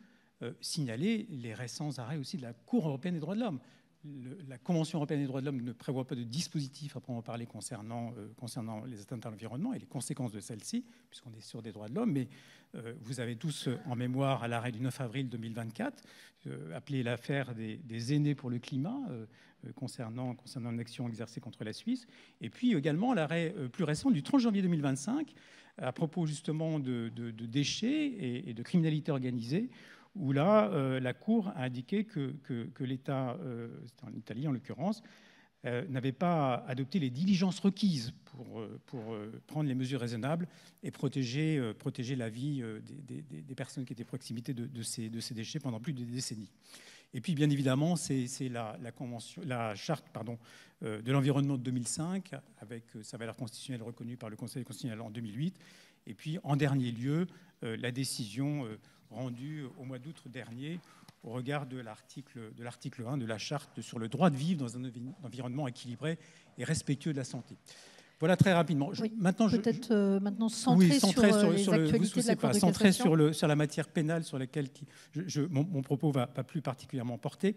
signaler les récents arrêts aussi de la Cour européenne des droits de l'homme. La Convention européenne des droits de l'homme ne prévoit pas de dispositif à proprement parler concernant les atteintes à l'environnement et les conséquences de celles-ci, puisqu'on est sur des droits de l'homme, mais vous avez tous en mémoire à l'arrêt du 9 avril 2024, appelé l'affaire des aînés pour le climat, concernant une action exercée contre la Suisse, et puis également l'arrêt plus récent du 30 janvier 2025, à propos justement de déchets et de criminalité organisée, où là, la Cour a indiqué que l'État, en Italie en l'occurrence, n'avait pas adopté les diligences requises pour prendre les mesures raisonnables et protéger la vie des personnes qui étaient à proximité de ces déchets pendant plus de décennies. Et puis, bien évidemment, c'est la charte de l'environnement de 2005, avec sa valeur constitutionnelle reconnue par le Conseil constitutionnel en 2008. Et puis, en dernier lieu, la décision rendue au mois d'août dernier au regard de l'article 1 de la charte sur le droit de vivre dans un environnement équilibré et respectueux de la santé. Voilà très rapidement. Oui, maintenant centré sur les actualités de la Cour de centré cassation. sur la matière pénale sur laquelle mon propos va plus particulièrement porter.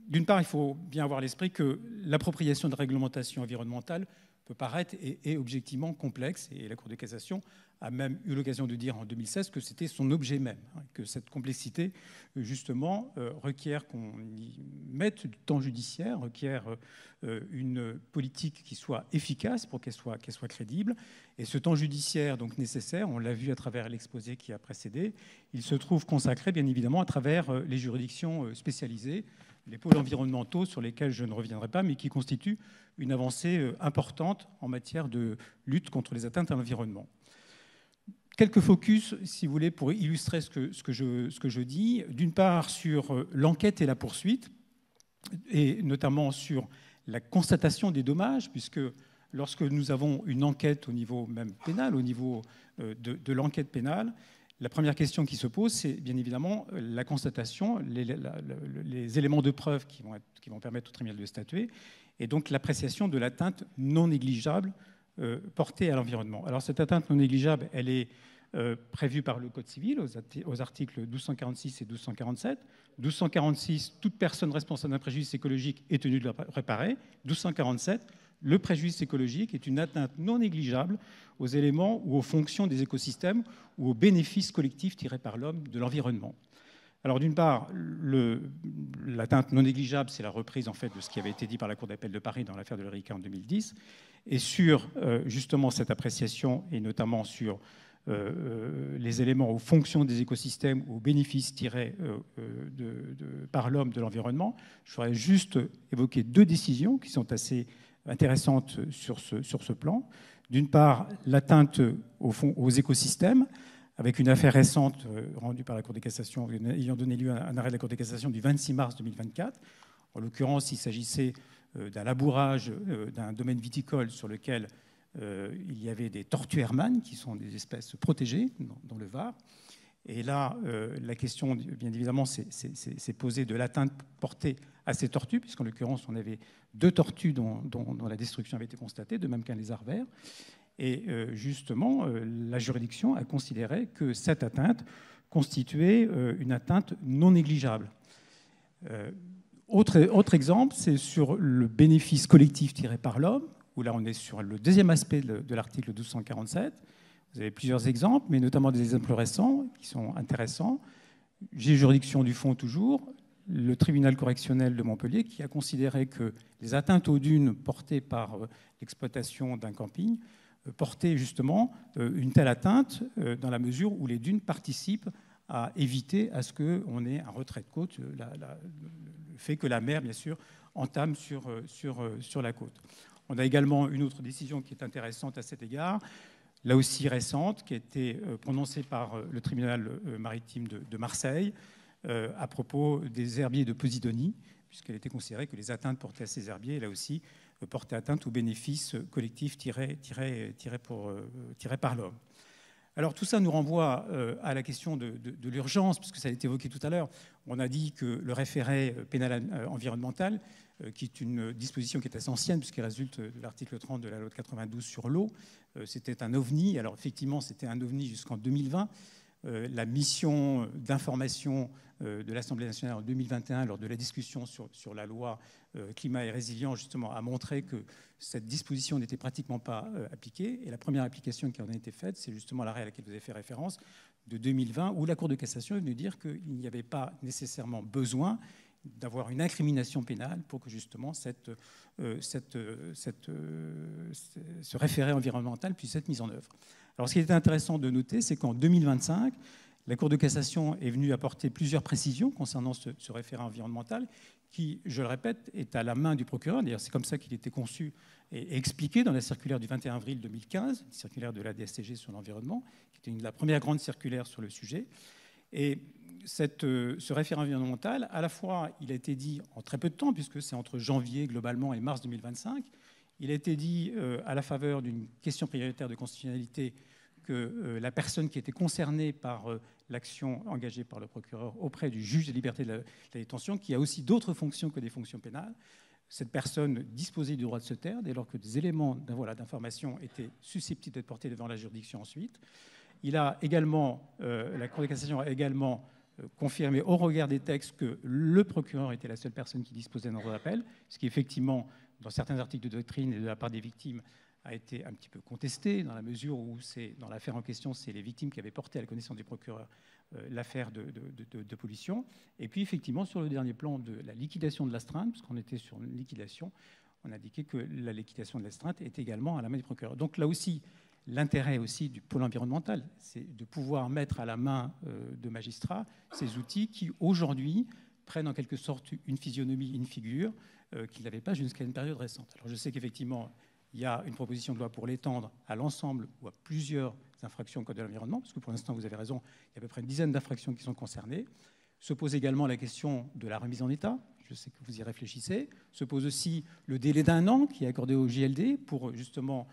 D'une part, il faut bien avoir à l'esprit que l'appropriation de réglementation environnementale peut paraître et est objectivement complexe, et la Cour de cassation a même eu l'occasion de dire en 2016 que c'était son objet même, que cette complexité, justement, requiert qu'on y mette du temps judiciaire, requiert une politique qui soit efficace pour qu'elle soit crédible. Et ce temps judiciaire, donc nécessaire, on l'a vu à travers l'exposé qui a précédé, il se trouve consacré, bien évidemment, à travers les juridictions spécialisées, les pôles environnementaux sur lesquels je ne reviendrai pas, mais qui constituent une avancée importante en matière de lutte contre les atteintes à l'environnement. Quelques focus, si vous voulez, pour illustrer ce que je dis. D'une part, sur l'enquête et la poursuite, et notamment sur la constatation des dommages, puisque lorsque nous avons une enquête au niveau même pénal, au niveau de l'enquête pénale, la première question qui se pose, c'est bien évidemment la constatation, les éléments de preuve qui vont permettre au tribunal de statuer, et donc l'appréciation de l'atteinte non négligeable portée à l'environnement. Alors cette atteinte non négligeable, elle est prévue par le Code civil aux articles 1246 et 1247. 1246, toute personne responsable d'un préjudice écologique est tenue de le réparer. 1247, le préjudice écologique est une atteinte non négligeable aux éléments ou aux fonctions des écosystèmes ou aux bénéfices collectifs tirés par l'homme de l'environnement. Alors d'une part, l'atteinte non négligeable, c'est la reprise en fait de ce qui avait été dit par la Cour d'appel de Paris dans l'affaire de l'Erika en 2010. Et sur justement cette appréciation, et notamment sur les éléments aux fonctions des écosystèmes ou aux bénéfices tirés par l'homme de l'environnement, je voudrais juste évoquer deux décisions qui sont assez intéressantes sur ce plan. D'une part, l'atteinte aux écosystèmes, avec une affaire récente rendue par la Cour de cassation, ayant donné lieu à un arrêt de la Cour de cassation du 26 mars 2024. En l'occurrence, il s'agissait d'un labourage d'un domaine viticole sur lequel il y avait des tortues hermanes, qui sont des espèces protégées dans le Var. Et là, la question, bien évidemment, s'est posée de l'atteinte portée à ces tortues, puisqu'en l'occurrence, on avait 2 tortues dont la destruction avait été constatée, de même qu'un lézard vert. Et justement, la juridiction a considéré que cette atteinte constituait une atteinte non négligeable. Autre exemple, c'est sur le bénéfice collectif tiré par l'homme, où là on est sur le deuxième aspect de l'article 1247. Vous avez plusieurs exemples, mais notamment des exemples récents qui sont intéressants. J'ai juridiction du fond toujours, le tribunal correctionnel de Montpellier qui a considéré que les atteintes aux dunes portées par l'exploitation d'un camping porter justement une telle atteinte dans la mesure où les dunes participent à éviter à ce qu'on ait un retrait de côte, le fait que la mer, bien sûr, entame sur la côte. On a également une autre décision qui est intéressante à cet égard, là aussi récente, qui a été prononcée par le tribunal maritime de Marseille à propos des herbiers de Posidonie, puisqu'elle était considérée que les atteintes portées à ces herbiers, là aussi, portaient atteinte aux bénéfices collectifs tirés par l'homme. Alors tout ça nous renvoie à la question de l'urgence, puisque ça a été évoqué tout à l'heure. On a dit que le référé pénal environnemental, qui est une disposition qui est assez ancienne, puisqu'elle résulte de l'article 30 de la loi de 92 sur l'eau, c'était un ovni. Alors effectivement, c'était un ovni jusqu'en 2020. La mission d'information de l'Assemblée nationale en 2021, lors de la discussion sur la loi climat et résilience, justement, a montré que cette disposition n'était pratiquement pas appliquée. Et la première application qui en a été faite, c'est justement l'arrêt à laquelle vous avez fait référence, de 2020, où la Cour de cassation est venue dire qu'il n'y avait pas nécessairement besoin d'avoir une incrimination pénale pour que justement ce référé environnemental puisse être mis en œuvre. Alors ce qui est intéressant de noter, c'est qu'en 2025, la Cour de cassation est venue apporter plusieurs précisions concernant ce référé environnemental qui, je le répète, est à la main du procureur. D'ailleurs, c'est comme ça qu'il était conçu et expliqué dans la circulaire du 21 avril 2015, une circulaire de la DSCG sur l'environnement, qui était la première grande circulaire sur le sujet. Et ce référé environnemental, à la fois, il a été dit en très peu de temps, puisque c'est entre janvier globalement et mars 2025. Il a été dit à la faveur d'une question prioritaire de constitutionnalité que la personne qui était concernée par l'action engagée par le procureur auprès du juge des libertés de la détention, qui a aussi d'autres fonctions que des fonctions pénales, cette personne disposait du droit de se taire dès lors que des éléments d'information étaient susceptibles d'être portés devant la juridiction ensuite. Il a également, la Cour de cassation a également confirmé au regard des textes que le procureur était la seule personne qui disposait d'un droit d'appel, ce qui effectivement, dans certains articles de doctrine et de la part des victimes, a été un petit peu contesté, dans la mesure où, dans l'affaire en question, c'est les victimes qui avaient porté à la connaissance du procureur l'affaire de pollution. Et puis, effectivement, sur le dernier plan de la liquidation de l'astreinte, puisqu'on était sur une liquidation, on a indiqué que la liquidation de l'astreinte est également à la main du procureur. Donc là aussi, l'intérêt aussi du pôle environnemental, c'est de pouvoir mettre à la main de magistrats ces outils qui, aujourd'hui, prennent en quelque sorte une physionomie, une figure qu'ils n'avaient pas jusqu'à une période récente. Alors je sais qu'effectivement, il y a une proposition de loi pour l'étendre à l'ensemble ou à plusieurs infractions au Code de l'environnement, parce que pour l'instant, vous avez raison, il y a à peu près une dizaine d'infractions qui sont concernées. Se pose également la question de la remise en état. Je sais que vous y réfléchissez. Se pose aussi le délai d'1 an qui est accordé au JLD pour justement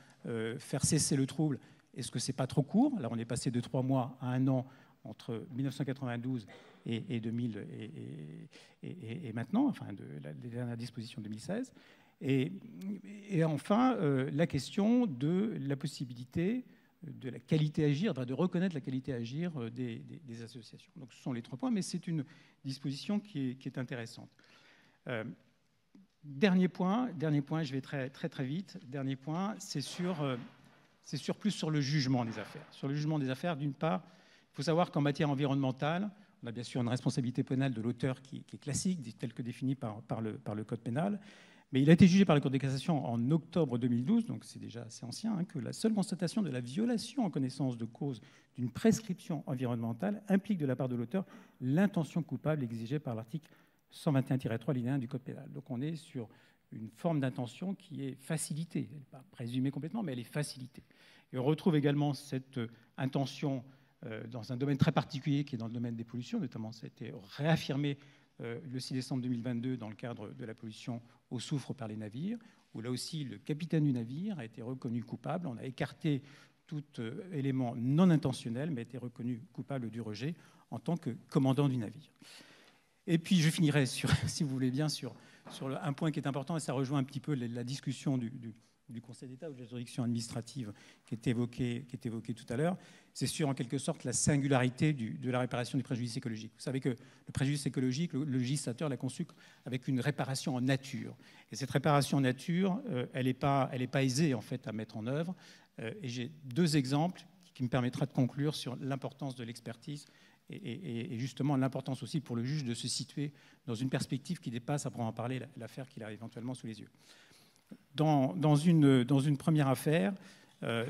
faire cesser le trouble. Est-ce que ce n'est pas trop court? Là, on est passé de 3 mois à 1 an entre 1992 et 2000 et maintenant, enfin, les dernières dispositions de 2016. Et enfin, la question de la possibilité de la qualité à agir, de reconnaître la qualité à agir des associations. Donc ce sont les 3 points, mais c'est une disposition qui est intéressante. Dernier point, je vais très vite. Dernier point, c'est plus sur le jugement des affaires. Sur le jugement des affaires, d'une part, il faut savoir qu'en matière environnementale, on a bien sûr une responsabilité pénale de l'auteur qui est classique, telle que définie par le Code pénal. Mais il a été jugé par la Cour de cassation en octobre 2012, donc c'est déjà assez ancien, que la seule constatation de la violation en connaissance de cause d'une prescription environnementale implique de la part de l'auteur l'intention coupable exigée par l'article 121-3 alinéa 1 du Code pénal. Donc on est sur une forme d'intention qui est facilitée. Elle n'est pas présumée complètement, mais elle est facilitée. Et on retrouve également cette intention dans un domaine très particulier qui est dans le domaine des pollutions, notamment ça a été réaffirmé le 6 décembre 2022 dans le cadre de la pollution au soufre par les navires, où là aussi le capitaine du navire a été reconnu coupable. On a écarté tout élément non intentionnel, mais a été reconnu coupable du rejet en tant que commandant du navire. Et puis je finirai, si vous voulez bien, sur un point qui est important, et ça rejoint un petit peu la discussion du Conseil d'État ou de la juridiction administrative qui est évoquée tout à l'heure. C'est sur, en quelque sorte, la singularité de la réparation du préjudice écologique. Vous savez que le préjudice écologique, le législateur l'a conçu avec une réparation en nature. Et cette réparation en nature, elle n'est pas aisée, en fait, à mettre en œuvre. Et j'ai 2 exemples qui me permettra de conclure sur l'importance de l'expertise et justement l'importance aussi pour le juge de se situer dans une perspective qui dépasse, à proprement parler, l'affaire qu'il a éventuellement sous les yeux. Dans une première affaire,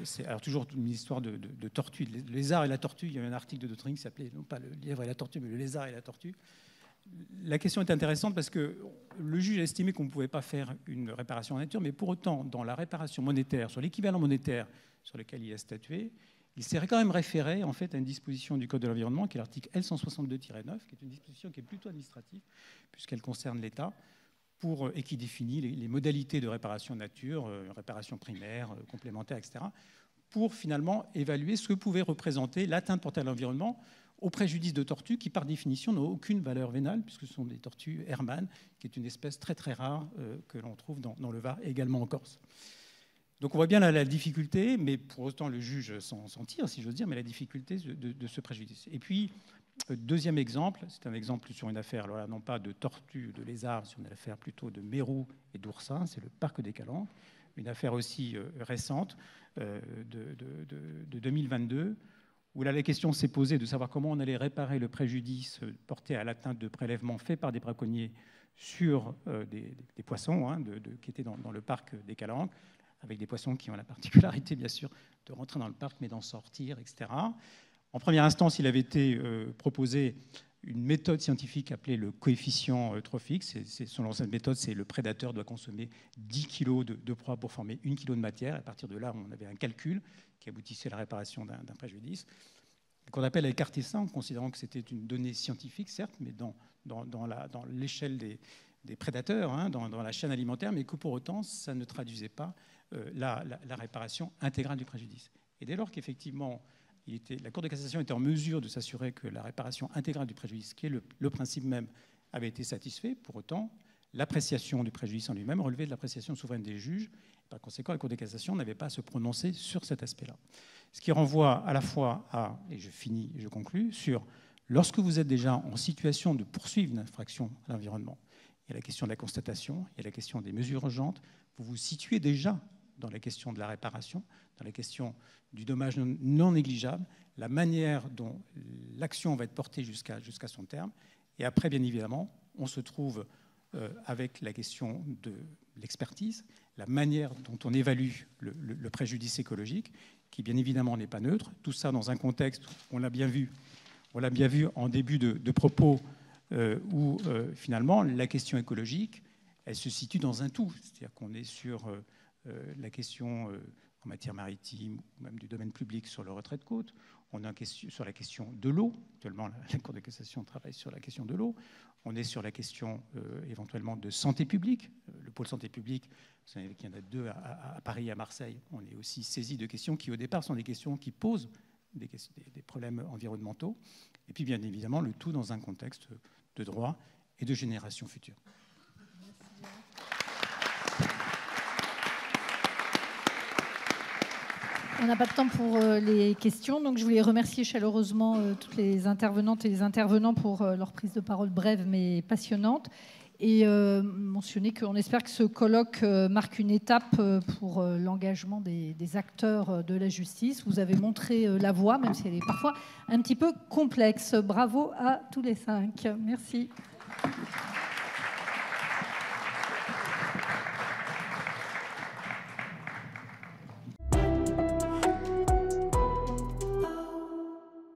C'est alors toujours une histoire de tortue, le lézard et la tortue. Il y a un article de Dottering qui s'appelait non pas le lièvre et la tortue, mais le lézard et la tortue. La question est intéressante parce que le juge a estimé qu'on ne pouvait pas faire une réparation en nature, mais pour autant, dans la réparation monétaire, sur l'équivalent monétaire sur lequel il a statué, il s'est quand même référé en fait, à une disposition du Code de l'environnement, qui est l'article L162-9, qui est une disposition qui est plutôt administrative, puisqu'elle concerne l'État, et qui définit les modalités de réparation nature, réparation primaire, complémentaire, etc., pour finalement évaluer ce que pouvait représenter l'atteinte portée à l'environnement au préjudice de tortues qui, par définition, n'ont aucune valeur vénale, puisque ce sont des tortues Hermann, qui est une espèce très très rare que l'on trouve dans le Var et également en Corse. Donc on voit bien la difficulté, mais pour autant le juge s'en tire, si j'ose dire, mais la difficulté de ce préjudice. Et puis, deuxième exemple, c'est un exemple sur une affaire, alors là, non pas de tortues, de lézards, c'est une affaire plutôt de mérous et d'oursins, c'est le parc des Calanques, une affaire aussi récente de 2022, où là la question s'est posée de savoir comment on allait réparer le préjudice porté à l'atteinte de prélèvements faits par des braconniers sur des poissons qui étaient dans le parc des Calanques, avec des poissons qui ont la particularité, bien sûr, de rentrer dans le parc, mais d'en sortir, etc. En première instance, il avait été proposé une méthode scientifique appelée le coefficient trophique. Selon cette méthode, c'est le prédateur doit consommer 10 kg de proie pour former 1 kg de matière. À partir de là, on avait un calcul qui aboutissait à la réparation d'un préjudice, qu'on appelle écarter ça, en considérant que c'était une donnée scientifique, certes, mais dans l'échelle des prédateurs, dans la chaîne alimentaire, mais que pour autant, ça ne traduisait pas la réparation intégrale du préjudice. Et dès lors qu'effectivement, la Cour de cassation était en mesure de s'assurer que la réparation intégrale du préjudice, qui est le principe même, avait été satisfait, pour autant, l'appréciation du préjudice en lui-même relevait de l'appréciation souveraine des juges. Par conséquent, la Cour de cassation n'avait pas à se prononcer sur cet aspect-là. Ce qui renvoie à la fois à, et je conclus, sur lorsque vous êtes déjà en situation de poursuivre une infraction à l'environnement, il y a la question de la constatation, il y a la question des mesures urgentes, vous vous situez déjà dans la question de la réparation, dans la question du dommage non négligeable, la manière dont l'action va être portée jusqu'à son terme. Et après, bien évidemment, on se trouve avec la question de l'expertise, la manière dont on évalue le préjudice écologique, qui bien évidemment n'est pas neutre. Tout ça dans un contexte, on l'a bien vu en début de propos, où finalement la question écologique, elle se situe dans un tout. C'est-à-dire qu'on est sur la question en matière maritime ou même du domaine public sur le retrait de côte. On est sur la question de l'eau. Actuellement, la Cour de cassation travaille sur la question de l'eau. On est sur la question éventuellement de santé publique. Le pôle santé publique, vous savez qu'il y en a 2 à Paris et à Marseille. On est aussi saisi de questions qui, au départ, sont des questions qui posent des problèmes environnementaux. Et puis, bien évidemment, le tout dans un contexte de droit et de génération future. On n'a pas de temps pour les questions, donc je voulais remercier chaleureusement toutes les intervenantes et les intervenants pour leur prise de parole brève mais passionnante, et mentionner qu'on espère que ce colloque marque une étape pour l'engagement des acteurs de la justice. Vous avez montré la voie, même si elle est parfois un petit peu complexe. Bravo à tous les 5. Merci.